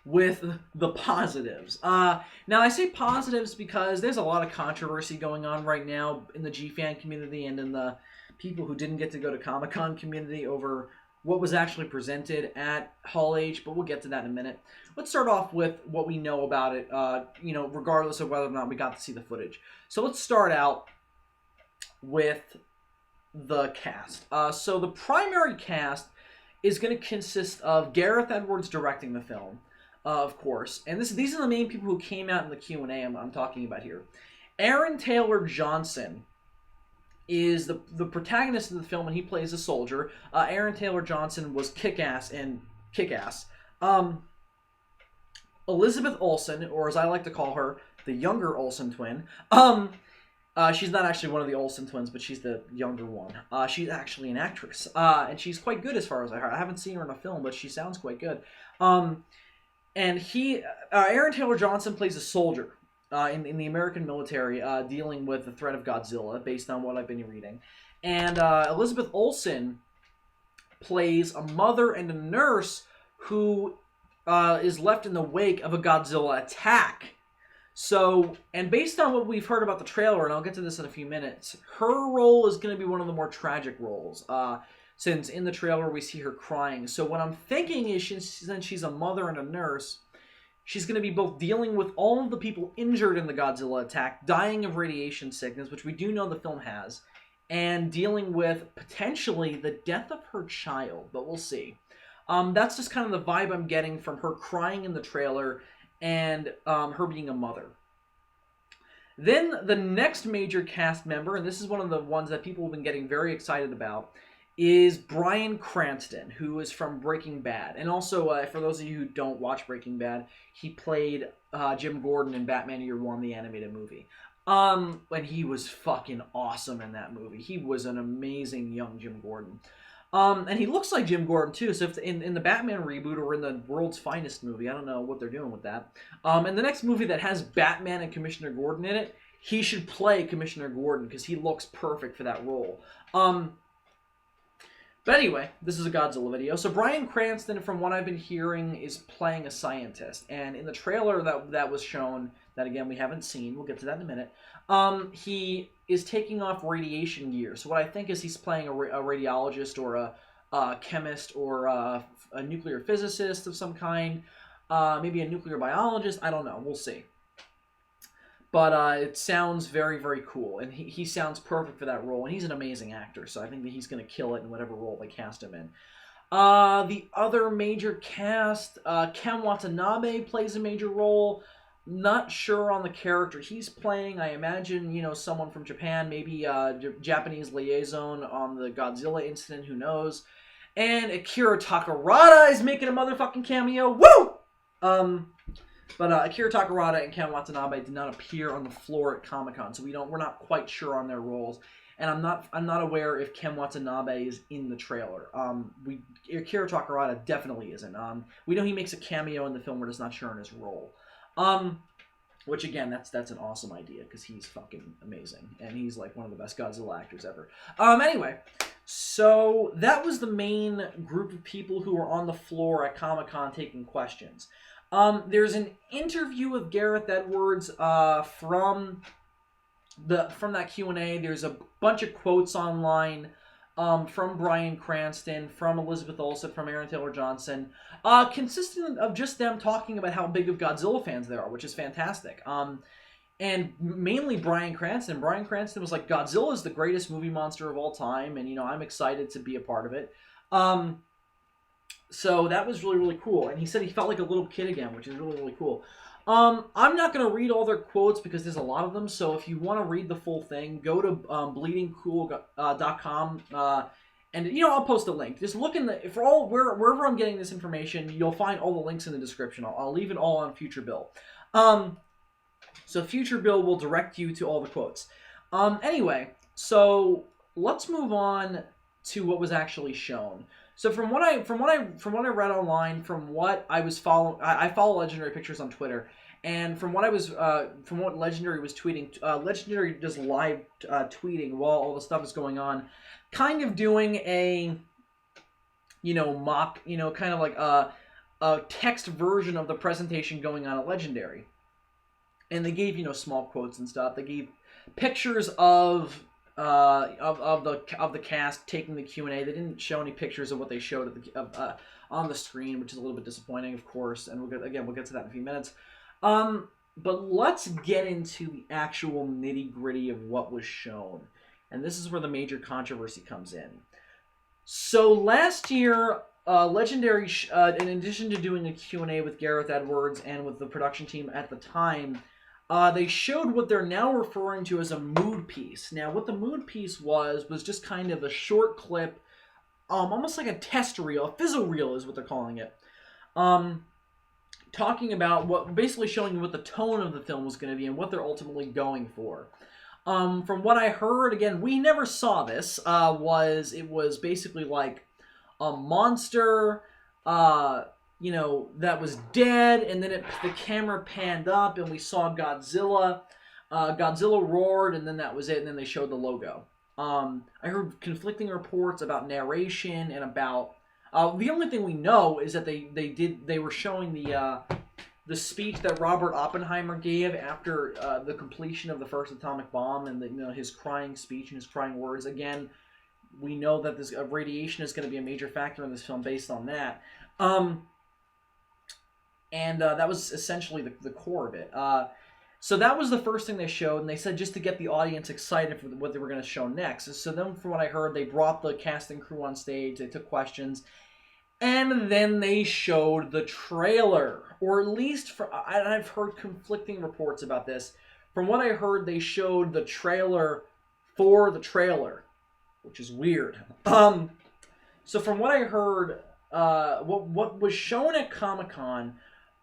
with the positives. Now, I say positives because there's a lot of controversy going on right now in the G-Fan community and in the people who didn't get to go to Comic-Con community over what was actually presented at Hall H, but we'll get to that in a minute. Let's start off with what we know about it, regardless of whether or not we got to see the footage. So let's start out with the cast. So the primary cast is going to consist of Gareth Edwards directing the film, of course. And these are the main people who came out in the Q&A I'm talking about here. Aaron Taylor Johnson is the protagonist of the film, and he plays a soldier. Aaron Taylor Johnson was Kick-Ass in Kick-Ass. Elizabeth Olsen, or as I like to call her, the younger Olsen twin. She's not actually one of the Olsen twins, but she's the younger one. She's actually an actress, and she's quite good as far as I heard. I haven't seen her in a film, but she sounds quite good. And Aaron Taylor Johnson plays a soldier in the American military, dealing with the threat of Godzilla, based on what I've been reading. And Elizabeth Olsen plays a mother and a nurse who is left in the wake of a Godzilla attack. So, and based on what we've heard about the trailer, and I'll get to this in a few minutes, her role is going to be one of the more tragic roles, since in the trailer we see her crying. So what I'm thinking is, since she's a mother and a nurse, she's going to be both dealing with all of the people injured in the Godzilla attack, dying of radiation sickness, which we do know the film has, and dealing with, potentially, the death of her child, but we'll see. That's just kind of the vibe I'm getting from her crying in the trailer, and her being a mother. Then the next major cast member, and this is one of the ones that people have been getting very excited about, is Bryan Cranston, who is from Breaking Bad. And also, for those of you who don't watch Breaking Bad, he played Jim Gordon in Batman Year One, the animated movie. And he was fucking awesome in that movie. He was an amazing young Jim Gordon. And he looks like Jim Gordon, too, so if in the Batman reboot or in the World's Finest movie, I don't know what they're doing with that. And the next movie that has Batman and Commissioner Gordon in it, he should play Commissioner Gordon, because he looks perfect for that role. But anyway, this is a Godzilla video. So Bryan Cranston, from what I've been hearing, is playing a scientist. And in the trailer that was shown, that again we haven't seen, we'll get to that in a minute, he is taking off radiation gear. So what I think is he's playing a radiologist or a chemist or a nuclear physicist of some kind. Maybe a nuclear biologist. I don't know. We'll see. But it sounds very, very cool. And he sounds perfect for that role. And he's an amazing actor. So I think that he's going to kill it in whatever role they cast him in. The other major cast, Ken Watanabe plays a major role. Not sure on the character he's playing. I imagine, someone from Japan, maybe Japanese liaison on the Godzilla incident, who knows. And Akira Takarada is making a motherfucking cameo. Woo! But Akira Takarada and Ken Watanabe did not appear on the floor at Comic-Con, so we're not quite sure on their roles. And I'm not aware if Ken Watanabe is in the trailer. Akira Takarada definitely isn't. We know he makes a cameo in the film, we're just not sure on his role. Which again, that's an awesome idea, because he's fucking amazing, and he's like one of the best Godzilla actors ever. Anyway, so that was the main group of people who were on the floor at Comic-Con taking questions. There's an interview with Gareth Edwards from that Q&A. There's a bunch of quotes online from Bryan Cranston, from Elizabeth Olsen, from Aaron Taylor Johnson, consistent of just them talking about how big of Godzilla fans they are, which is fantastic. And mainly Bryan Cranston. Bryan Cranston was like, Godzilla is the greatest movie monster of all time, and I'm excited to be a part of it. So that was really, really cool. And he said he felt like a little kid again, which is really, really cool. I'm not going to read all their quotes because there's a lot of them. So if you want to read the full thing, go to bleedingcool.com. And, I'll post a link. Just look wherever I'm getting this information, you'll find all the links in the description. I'll leave it all on Future Bill. So Future Bill will direct you to all the quotes. Anyway, so let's move on to what was actually shown. So from what I read online, from what I was following, I follow Legendary Pictures on Twitter, and from what Legendary was tweeting, Legendary does live tweeting while all the stuff is going on, kind of doing a mock, kind of like a text version of the presentation going on at Legendary, and they gave small quotes and stuff. They gave pictures of the cast taking the Q&A. They didn't show any pictures of what they showed on the screen, which is a little bit disappointing, of course. And we'll get to that in a few minutes. But let's get into the actual nitty-gritty of what was shown. And this is where the major controversy comes in. So last year, Legendary, in addition to doing a Q&A with Gareth Edwards and with the production team at the time, they showed what they're now referring to as a mood piece. Now, what the mood piece was just kind of a short clip, almost like a test reel, a fizzle reel is what they're calling it, talking about basically showing you what the tone of the film was going to be and what they're ultimately going for. From what I heard, again, we never saw this. It was basically like a monster, that was dead, and then the camera panned up, and we saw Godzilla. Godzilla roared, and then that was it, and then they showed the logo. I heard conflicting reports about narration and about... the only thing we know is that they were showing the speech that Robert Oppenheimer gave after the completion of the first atomic bomb, and his crying speech and his crying words. Again, we know that this radiation is going to be a major factor in this film based on that. And that was essentially the core of it. So that was the first thing they showed, and they said just to get the audience excited for what they were going to show next. So then, from what I heard, they brought the cast and crew on stage, they took questions, and then they showed the trailer. Or at least, I've heard conflicting reports about this. From what I heard, they showed the trailer for the trailer, which is weird. So from what I heard, what was shown at Comic-Con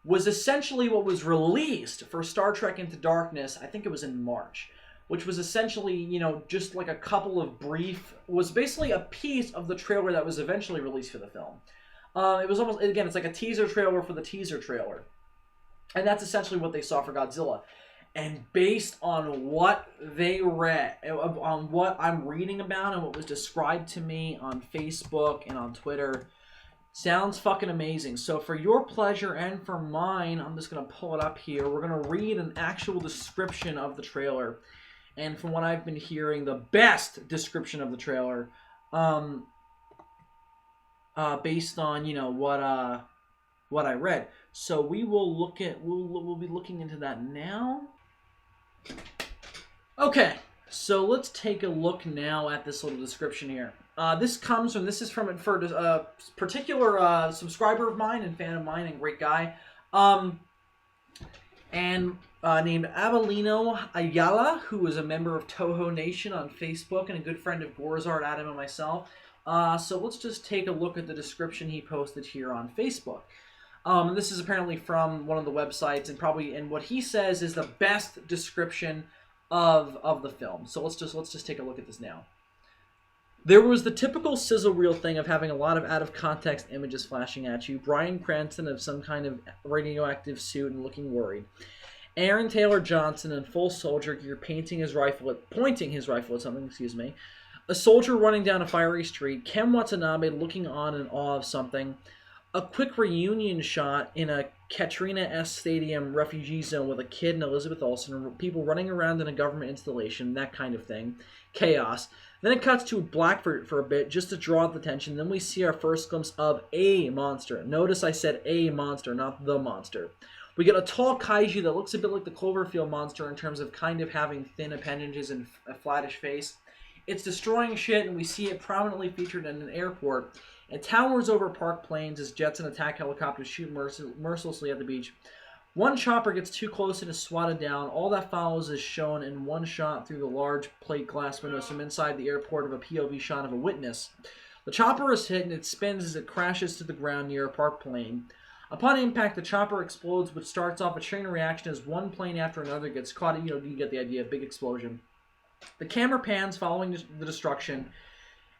was essentially what was released for Star Trek Into Darkness, I think it was in March, which was essentially, just like a couple of was basically a piece of the trailer that was eventually released for the film. It was almost, again, it's like a teaser trailer for the teaser trailer. And that's essentially what they saw for Godzilla. And based on what they read, on what I'm reading about and what was described to me on Facebook and on Twitter, sounds fucking amazing. So for your pleasure and for mine, I'm just going to pull it up here. We're going to read an actual description of the trailer. And from what I've been hearing, the best description of the trailer, based on, what I read. So we will we'll be looking into that now. Okay, so let's take a look now at this little description here. This is from a particular subscriber of mine and fan of mine and great guy, named Abelino Ayala, who is a member of Toho Nation on Facebook and a good friend of Gorzard, Adam, and myself. So let's just take a look at the description he posted here on Facebook. This is apparently from one of the websites, and what he says is the best description of the film. So let's just take a look at this now. There was the typical sizzle reel thing of having a lot of out-of-context images flashing at you. Bryan Cranston of some kind of radioactive suit and looking worried. Aaron Taylor Johnson in full soldier gear pointing his rifle at something, A soldier running down a fiery street. Ken Watanabe looking on in awe of something. A quick reunion shot in a Katrina S. Stadium refugee zone with a kid and Elizabeth Olsen, people running around in a government installation, that kind of thing. Chaos. Then it cuts to black for a bit, just to draw out the tension. Then we see our first glimpse of a monster. Notice I said a monster, not the monster. We get a tall kaiju that looks a bit like the Cloverfield monster in terms of kind of having thin appendages and a flattish face. It's destroying shit, and we see it prominently featured in an airport. It towers over Park Plains as jets and attack helicopters shoot mercilessly at the beach. One chopper gets too close and is swatted down. All that follows is shown in one shot through the large plate glass windows from inside the airport of a POV shot of a witness. The chopper is hit and it spins as it crashes to the ground near a park plane. Upon impact, the chopper explodes, which starts off a chain reaction as one plane after another gets caught. You get the idea, big explosion. The camera pans following the destruction,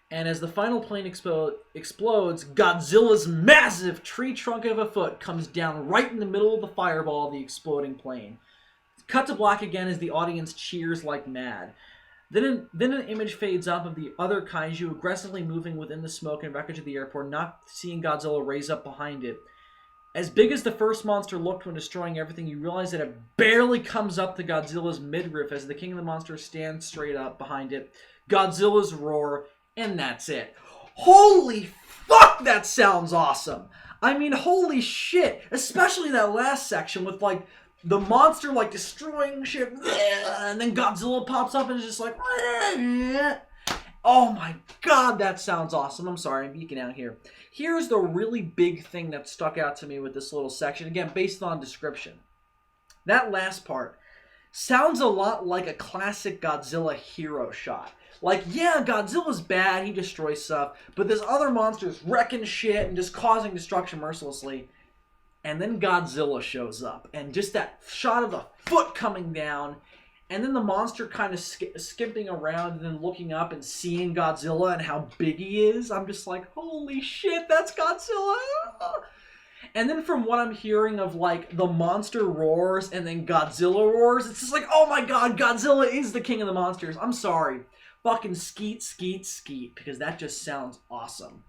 and as the final plane explodes, Godzilla's massive tree trunk of a foot comes down right in the middle of the fireball of the exploding plane. Cut to black again as the audience cheers like mad. Then an image fades up of the other kaiju aggressively moving within the smoke and wreckage of the airport, not seeing Godzilla raise up behind it. As big as the first monster looked when destroying everything, you realize that it barely comes up to Godzilla's midriff as the king of the monsters stands straight up behind it. Godzilla's roar, and that's it. Holy fuck, that sounds awesome! I mean, holy shit! Especially that last section with, like, the monster, like, destroying shit, and then Godzilla pops up and is just like... Oh my god, that sounds awesome. I'm sorry, I'm geeking out here. Here's the really big thing that stuck out to me with this little section, again, based on description. That last part sounds a lot like a classic Godzilla hero shot. Like, yeah, Godzilla's bad, he destroys stuff, but this other monster's wrecking shit and just causing destruction mercilessly. And then Godzilla shows up, and just that shot of the foot coming down, and then the monster kind of skipping around and then looking up and seeing Godzilla and how big he is. I'm just like, holy shit, that's Godzilla! And then from what I'm hearing of, like, the monster roars and then Godzilla roars, it's just like, oh my god, Godzilla is the king of the monsters. I'm sorry. Fucking skeet, skeet, skeet, because that just sounds awesome.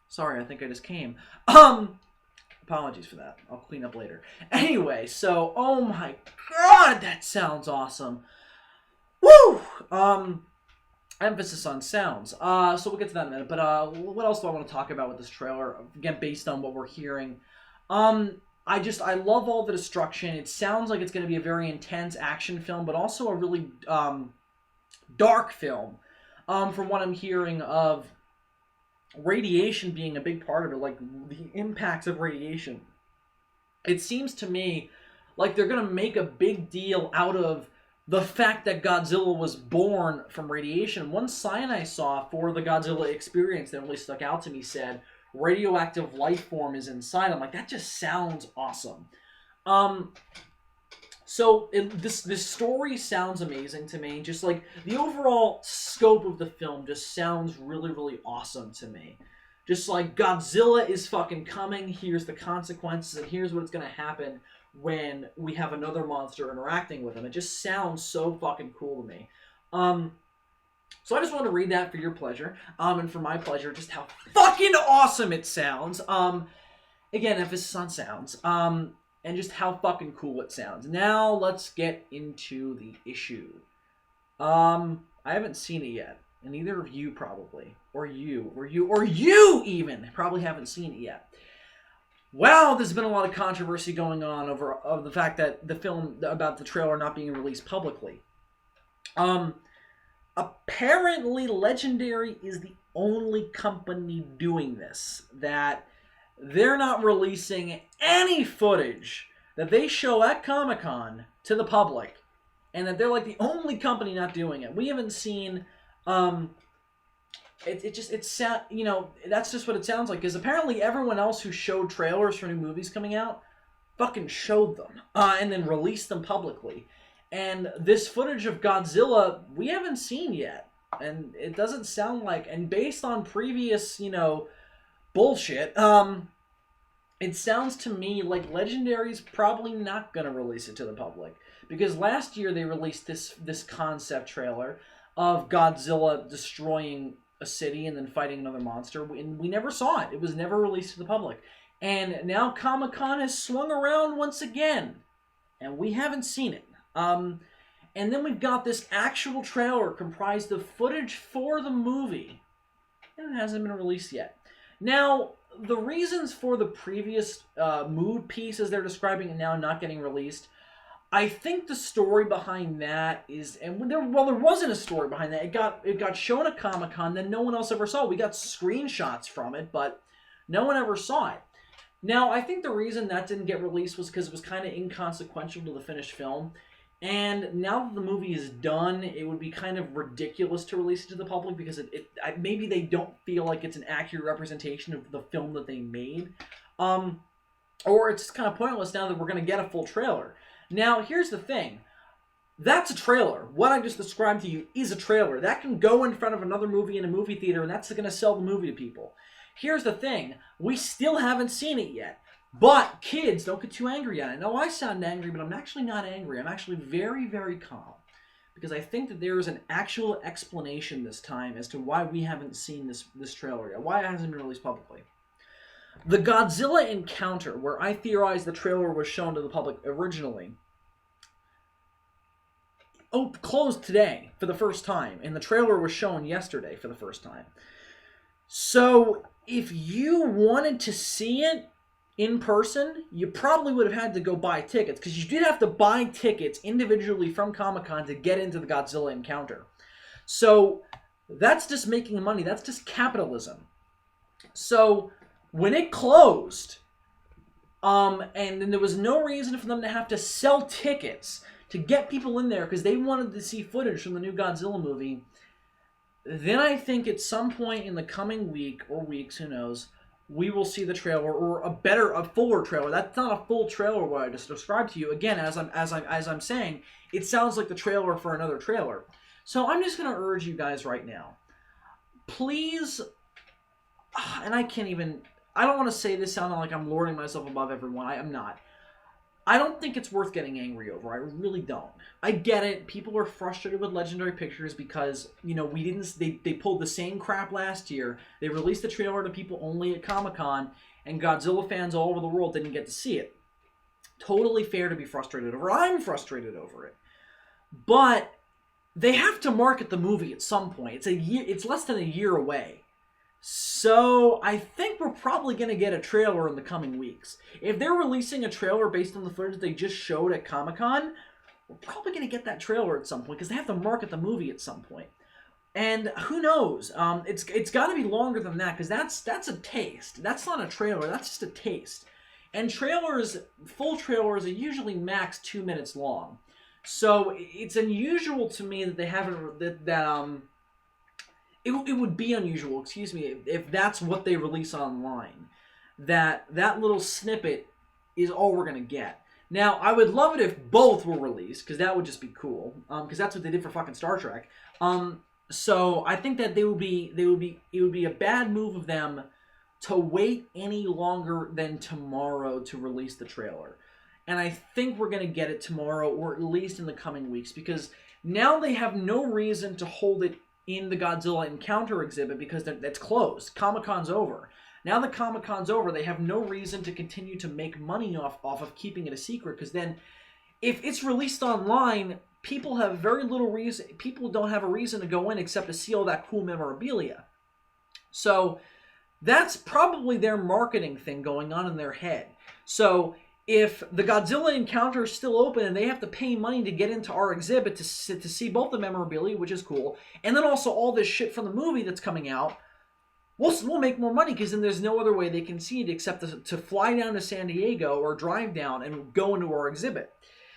Sorry, I think I just came. Apologies for that. I'll clean up later. Anyway, so, oh my god, that sounds awesome. Woo! Emphasis on sounds. So we'll get to that in a minute. But what else do I want to talk about with this trailer? Again, based on what we're hearing. I love all the destruction. It sounds like it's going to be a very intense action film, but also a really dark film. From what I'm hearing of radiation being a big part of it, like the impacts of radiation. It seems to me like they're going to make a big deal out of the fact that Godzilla was born from radiation. One sign I saw for the Godzilla experience that really stuck out to me said, radioactive life form is inside. I'm like, that just sounds awesome. So this story sounds amazing to me. Just like the overall scope of the film just sounds really, really awesome to me. Just like Godzilla is fucking coming, here's the consequences, and here's what's going to happen when we have another monster interacting with him. It just sounds so fucking cool to me. So I just want to read that for your pleasure, and for my pleasure, just how fucking awesome it sounds. Again, emphasis on sounds. And just how fucking cool it sounds. Now, let's get into the issue. I haven't seen it yet. And neither of you probably. Or you even probably haven't seen it yet. Well, there's been a lot of controversy going on over the fact that the film, about the trailer not being released publicly. Apparently, Legendary is the only company doing this. That they're not releasing any footage that they show at Comic-Con to the public, and that they're like the only company not doing it. We haven't seen, you know, that's just what it sounds like, because apparently everyone else who showed trailers for new movies coming out fucking showed them, and then released them publicly. And this footage of Godzilla, we haven't seen yet. And it doesn't sound like, and based on previous, you know, bullshit, it sounds to me like Legendary's probably not going to release it to the public. Because last year they released this concept trailer of Godzilla destroying a city and then fighting another monster, and we never saw it. It was never released to the public. And now Comic-Con has swung around once again, and we haven't seen it. And then we've got this actual trailer comprised of footage for the movie, and it hasn't been released yet. Now, the reasons for the previous mood piece, as they're describing it now, not getting released, I think the story behind that is, and there wasn't a story behind that. It got shown at Comic-Con, then no one else ever saw it. We got screenshots from it, but no one ever saw it. Now, I think the reason that didn't get released was because it was kind of inconsequential to the finished film. And now that the movie is done, it would be kind of ridiculous to release it to the public because maybe they don't feel like it's an accurate representation of the film that they made. Or it's kind of pointless now that we're going to get a full trailer. Now, here's the thing. That's a trailer. What I just described to you is a trailer. That can go in front of another movie in a movie theater, and that's going to sell the movie to people. Here's the thing. We still haven't seen it yet. But, kids, don't get too angry at it. I know I sound angry, but I'm actually not angry. I'm actually very, very calm. Because I think that there is an actual explanation this time as to why we haven't seen this trailer yet. Why it hasn't been released publicly. The Godzilla Encounter, where I theorized the trailer was shown to the public originally, closed today for the first time. And the trailer was shown yesterday for the first time. So, if you wanted to see it in person, you probably would have had to go buy tickets, because you did have to buy tickets individually from Comic-Con to get into the Godzilla Encounter. So that's just making money. That's just capitalism. So when it closed, and then there was no reason for them to have to sell tickets to get people in there because they wanted to see footage from the new Godzilla movie, then I think at some point in the coming week or weeks, who knows, we will see the trailer, or a fuller trailer. That's not a full trailer what I just described to you. Again, as I'm saying, it sounds like the trailer for another trailer. So I'm just gonna urge you guys right now, please, and I don't want to say this sounding like I'm lording myself above everyone. I am not. I don't think it's worth getting angry over. I really don't. I get it. People are frustrated with Legendary Pictures because, they pulled the same crap last year. They released the trailer to people only at Comic-Con, and Godzilla fans all over the world didn't get to see it. Totally fair to be frustrated over. I'm frustrated over it. But they have to market the movie at some point. It's less than a year away. So, I think we're probably going to get a trailer in the coming weeks. If they're releasing a trailer based on the footage they just showed at Comic-Con, we're probably going to get that trailer at some point, because they have to market the movie at some point. And who knows? It's got to be longer than that, because that's a taste. That's not a trailer, that's just a taste. And full trailers are usually max 2 minutes long. So, it's unusual to me that they haven't, It would be unusual, excuse me, if that's what they release online. That little snippet is all we're going to get. Now, I would love it if both were released, because that would just be cool. Because that's what they did for fucking Star Trek. So I think that it would be a bad move of them to wait any longer than tomorrow to release the trailer. And I think we're going to get it tomorrow, or at least in the coming weeks, because now they have no reason to hold it in the Godzilla Encounter exhibit, because that's closed. Comic-Con's over. Now that Comic-Con's over, they have no reason to continue to make money off of keeping it a secret, because then if it's released online, people have very little reason. People don't have a reason to go in except to see all that cool memorabilia. So that's probably their marketing thing going on in their head. So if the Godzilla Encounter is still open and they have to pay money to get into our exhibit to see both the memorabilia, which is cool, and then also all this shit from the movie that's coming out, we'll make more money, because then there's no other way they can see it except to fly down to San Diego or drive down and go into our exhibit.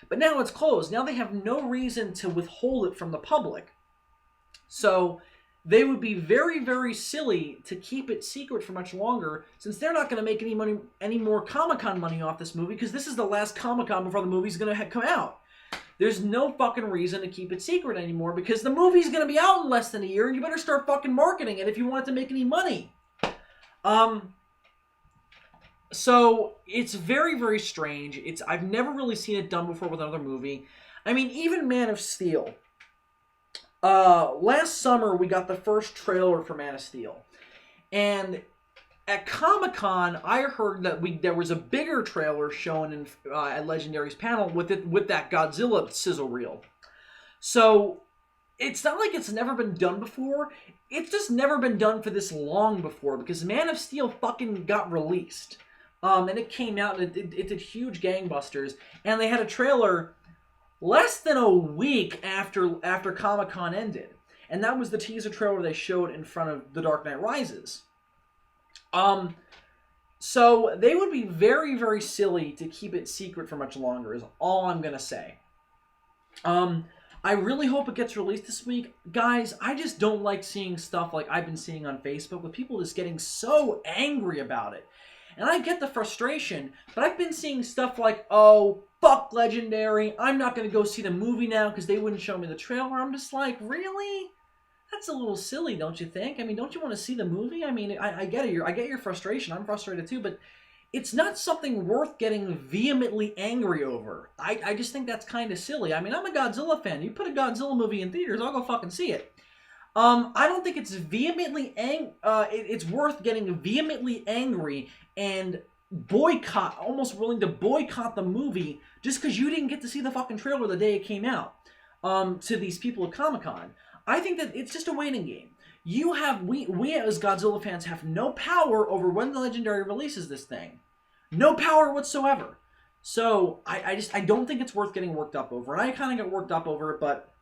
But now it's closed. Now they have no reason to withhold it from the public. So they would be very, very silly to keep it secret for much longer, since they're not going to make any more Comic-Con money off this movie, because this is the last Comic-Con before the movie's going to come out. There's no fucking reason to keep it secret anymore, because the movie's going to be out in less than a year, and you better start fucking marketing it if you want it to make any money. So it's very, very strange. I've never really seen it done before with another movie. I mean, even Man of Steel. Last summer, we got the first trailer for Man of Steel. And at Comic-Con, I heard that there was a bigger trailer shown at Legendary's panel with that Godzilla sizzle reel. So it's not like it's never been done before. It's just never been done for this long before, because Man of Steel fucking got released. And it came out, and it did huge gangbusters. And they had a trailer less than a week after Comic-Con ended. And that was the teaser trailer they showed in front of The Dark Knight Rises. So they would be very, very silly to keep it secret for much longer, is all I'm going to say. I really hope it gets released this week. Guys, I just don't like seeing stuff like I've been seeing on Facebook with people just getting so angry about it. And I get the frustration, but I've been seeing stuff like, oh, fuck Legendary, I'm not going to go see the movie now because they wouldn't show me the trailer. I'm just like, really? That's a little silly, don't you think? I mean, don't you want to see the movie? I mean, I get it. I get your frustration. I'm frustrated too, but it's not something worth getting vehemently angry over. I just think that's kind of silly. I mean, I'm a Godzilla fan. You put a Godzilla movie in theaters, I'll go fucking see it. I don't think it's it's worth getting vehemently angry and almost willing to boycott the movie just because you didn't get to see the fucking trailer the day it came out, to these people at Comic-Con. I think that it's just a waiting game. We as Godzilla fans have no power over when the Legendary releases this thing. No power whatsoever. So I don't think it's worth getting worked up over. And I kind of got worked up over it, but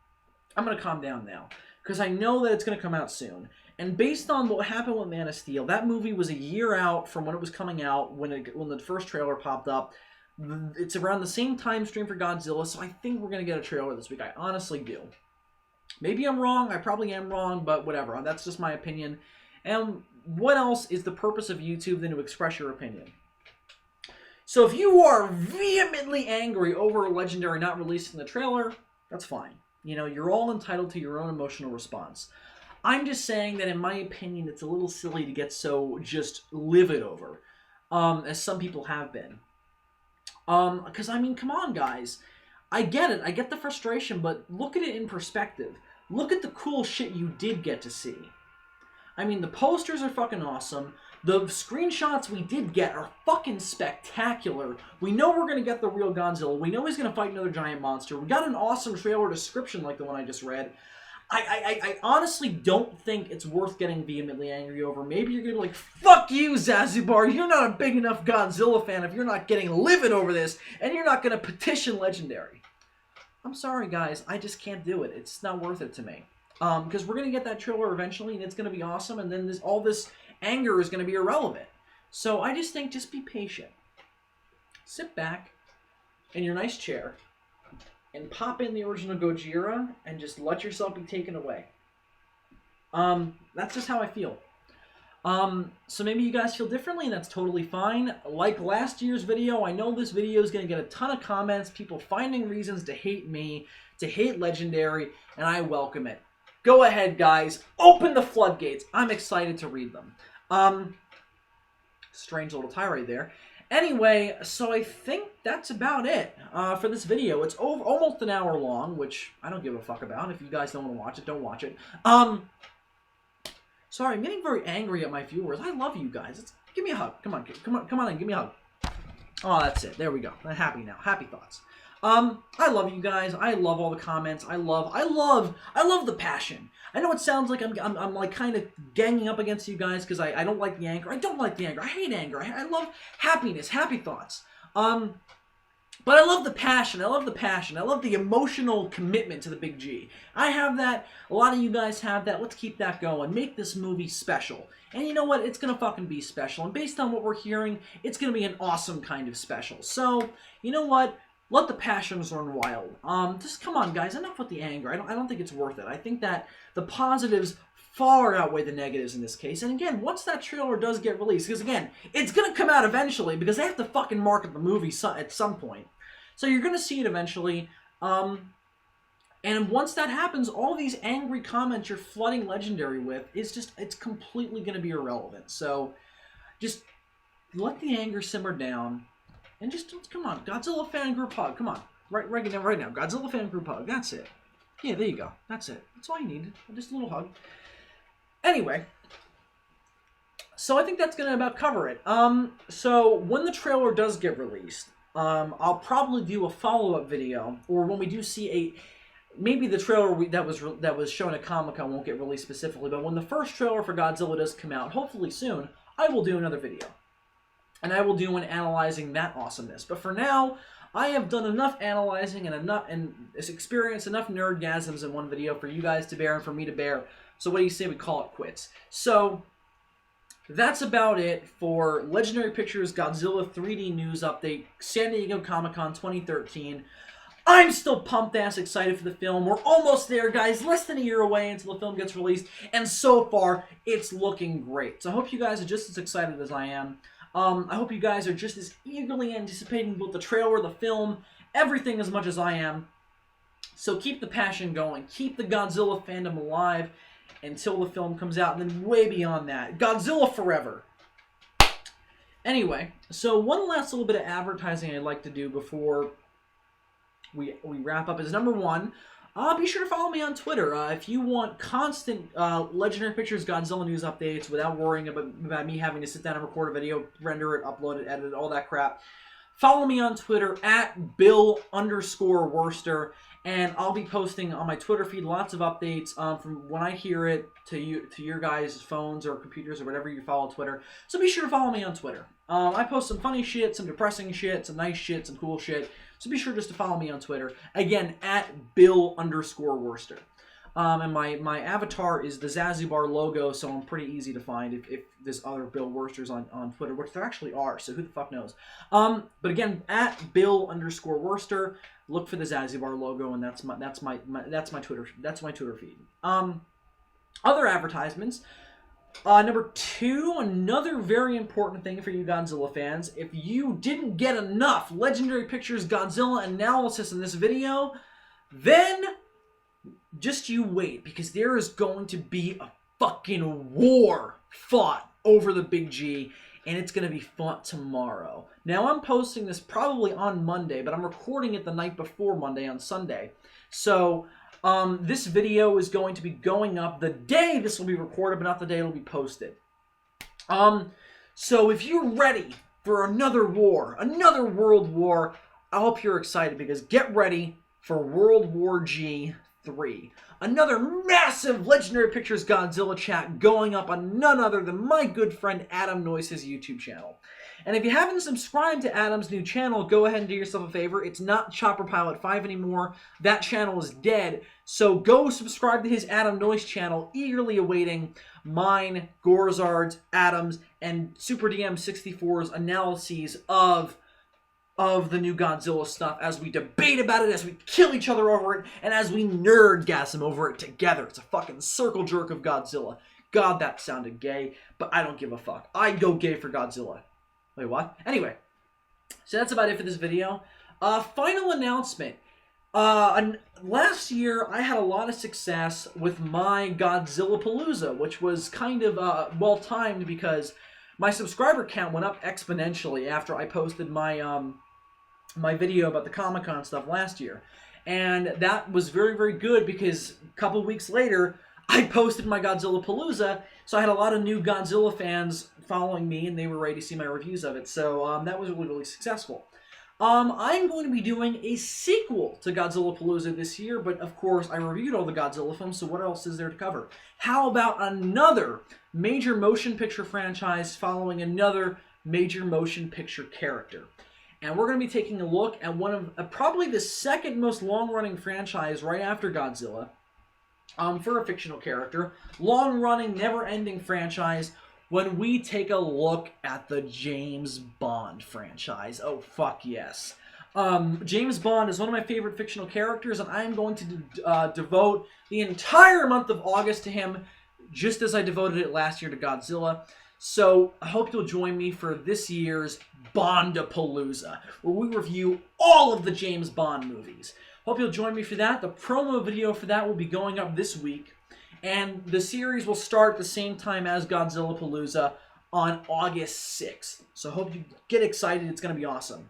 I'm going to calm down now, because I know that it's going to come out soon. And based on what happened with Man of Steel, that movie was a year out from when it was coming out, when the first trailer popped up. It's around the same time stream for Godzilla, so I think we're going to get a trailer this week. I honestly do. Maybe I'm wrong. I probably am wrong, but whatever. That's just my opinion. And what else is the purpose of YouTube than to express your opinion? So if you are vehemently angry over Legendary not releasing the trailer, that's fine. You know, you're all entitled to your own emotional response. I'm just saying that in my opinion, it's a little silly to get so just livid over, as some people have been. Because, I mean, come on, guys. I get it. I get the frustration, but look at it in perspective. Look at the cool shit you did get to see. I mean, the posters are fucking awesome. The screenshots we did get are fucking spectacular. We know we're going to get the real Godzilla. We know he's going to fight another giant monster. We got an awesome trailer description like the one I just read. I honestly don't think it's worth getting vehemently angry over. Maybe you're going to be like, fuck you, Zazubaar. You're not a big enough Godzilla fan if you're not getting livid over this, and you're not going to petition Legendary. I'm sorry, guys. I just can't do it. It's not worth it to me. Because we're going to get that trailer eventually, and it's going to be awesome, and then all this anger is going to be irrelevant. So I just think, just be patient. Sit back in your nice chair and pop in the original Gojira and just let yourself be taken away. That's just how I feel. So maybe you guys feel differently, and that's totally fine. Like last year's video, I know this video is going to get a ton of comments, people finding reasons to hate me, to hate Legendary, and I welcome it. Go ahead, guys. Open the floodgates. I'm excited to read them. Strange little tirade there. Anyway, so I think that's about it for this video. It's almost an hour long, which I don't give a fuck about. If you guys don't want to watch it, don't watch it. Sorry, I'm getting very angry at my viewers. I love you guys. Give me a hug. Come on, come on in. Give me a hug. Oh, that's it. There we go. I'm happy now. Happy thoughts. I love you guys. I love all the comments. I love the passion. I know it sounds like I'm like kind of ganging up against you guys because I don't like the anger. I don't like the anger. I hate anger. I love happiness, happy thoughts. But I love the passion. I love the passion. I love the emotional commitment to the Big G. I have that. A lot of you guys have that. Let's keep that going. Make this movie special. And you know what? It's gonna fucking be special. And based on what we're hearing, it's gonna be an awesome kind of special. So, you know what? Let the passions run wild. Just come on, guys. Enough with the anger. I don't think it's worth it. I think that the positives far outweigh the negatives in this case. And again, once that trailer does get released, because again, it's gonna come out eventually because they have to fucking market the movie at some point. So you're gonna see it eventually. And once that happens, all these angry comments you're flooding Legendary with it's completely gonna be irrelevant. So just let the anger simmer down. And just, come on, Godzilla fan group hug, come on. Right now, Godzilla fan group hug, that's it. Yeah, there you go, that's it. That's all you need, just a little hug. Anyway, so I think that's going to about cover it. So when the trailer does get released, I'll probably do a follow-up video, or when we do see maybe the trailer that was shown at Comic-Con won't get released specifically, but when the first trailer for Godzilla does come out, hopefully soon, I will do another video. And I will do one analyzing that awesomeness. But for now, I have done enough analyzing and experienced enough nerdgasms in one video for you guys to bear and for me to bear. So what do you say we call it quits? So that's about it for Legendary Pictures Godzilla 3D News Update, San Diego Comic-Con 2013. I'm still pumped-ass excited for the film. We're almost there, guys. Less than a year away until the film gets released. And so far, it's looking great. So I hope you guys are just as excited as I am. I hope you guys are just as eagerly anticipating both the trailer, the film, everything as much as I am. So keep the passion going. Keep the Godzilla fandom alive until the film comes out, and then way beyond that. Godzilla forever. Anyway, so one last little bit of advertising I'd like to do before we wrap up is number one, be sure to follow me on Twitter. If you want constant Legendary Pictures Godzilla news updates without worrying about me having to sit down and record a video, render it, upload it, edit it, all that crap, follow me on Twitter at Bill_Worster, and I'll be posting on my Twitter feed lots of updates from when I hear it to your guys' phones or computers or whatever you follow Twitter. So be sure to follow me on Twitter. I post some funny shit, some depressing shit, some nice shit, some cool shit. So be sure just to follow me on Twitter. Again, at Bill_Worster. And my avatar is the Zazubaar logo, so I'm pretty easy to find if there's other Bill Worsters on Twitter, which there actually are, so who the fuck knows. But again, at Bill_Worster, look for the Zazubaar logo, and that's my Twitter feed. Other advertisements. Number 2, another very important thing for you Godzilla fans. If you didn't get enough Legendary Pictures Godzilla analysis in this video, then just you wait, because there is going to be a fucking war fought over the Big G, and it's going to be fought tomorrow. Now, I'm posting this probably on Monday, but I'm recording it the night before Monday on Sunday. So, this video is going to be going up the day this will be recorded, but not the day it'll be posted. So if you're ready for another war, another World War, I hope you're excited, because get ready for World War G 3. Another massive Legendary Pictures Godzilla chat going up on none other than my good friend Adam Noyce's YouTube channel. And if you haven't subscribed to Adam's new channel, go ahead and do yourself a favor. It's not Chopper Pilot 5 anymore. That channel is dead. So go subscribe to his Adam Noyce channel, eagerly awaiting mine, Gorzard's, Adam's, and Super DM 64's analyses of the new Godzilla stuff, as we debate about it, as we kill each other over it, and as we nerdgasm over it together. It's a fucking circle jerk of Godzilla. God, that sounded gay, but I don't give a fuck. I'd go gay for Godzilla. Wait, what? Anyway, so that's about it for this video. Final announcement. Last year, I had a lot of success with my Godzilla Palooza, which was kind of well-timed, because my subscriber count went up exponentially after I posted my my video about the Comic-Con stuff last year. And that was very, very good, because a couple weeks later, I posted my Godzilla Palooza, so I had a lot of new Godzilla fans following me, and they were ready to see my reviews of it. So that was really, really successful. I'm going to be doing a sequel to Godzilla Palooza this year, but of course I reviewed all the Godzilla films, so what else is there to cover? How about another major motion picture franchise following another major motion picture character? And we're going to be taking a look at one of probably the second most long-running franchise right after Godzilla, for a fictional character. Long-running, never-ending franchise, when we take a look at the James Bond franchise. Oh, fuck yes. James Bond is one of my favorite fictional characters, and I'm going to devote the entire month of August to him, just as I devoted it last year to Godzilla. So I hope you'll join me for this year's Bond-a-Palooza, where we review all of the James Bond movies. Hope you'll join me for that. The promo video for that will be going up this week. And the series will start at the same time as Godzilla Palooza on August 6th. So hope you get excited. It's going to be awesome.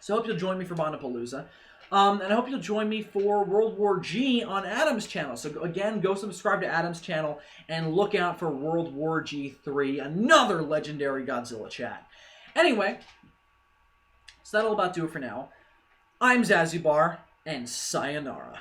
So I hope you'll join me for Bond-a-Palooza. And I hope you'll join me for World War G on Adam's channel. So again, go subscribe to Adam's channel and look out for World War G 3, another legendary Godzilla chat. Anyway, so that'll about do it for now. I'm Zazubaar, and sayonara.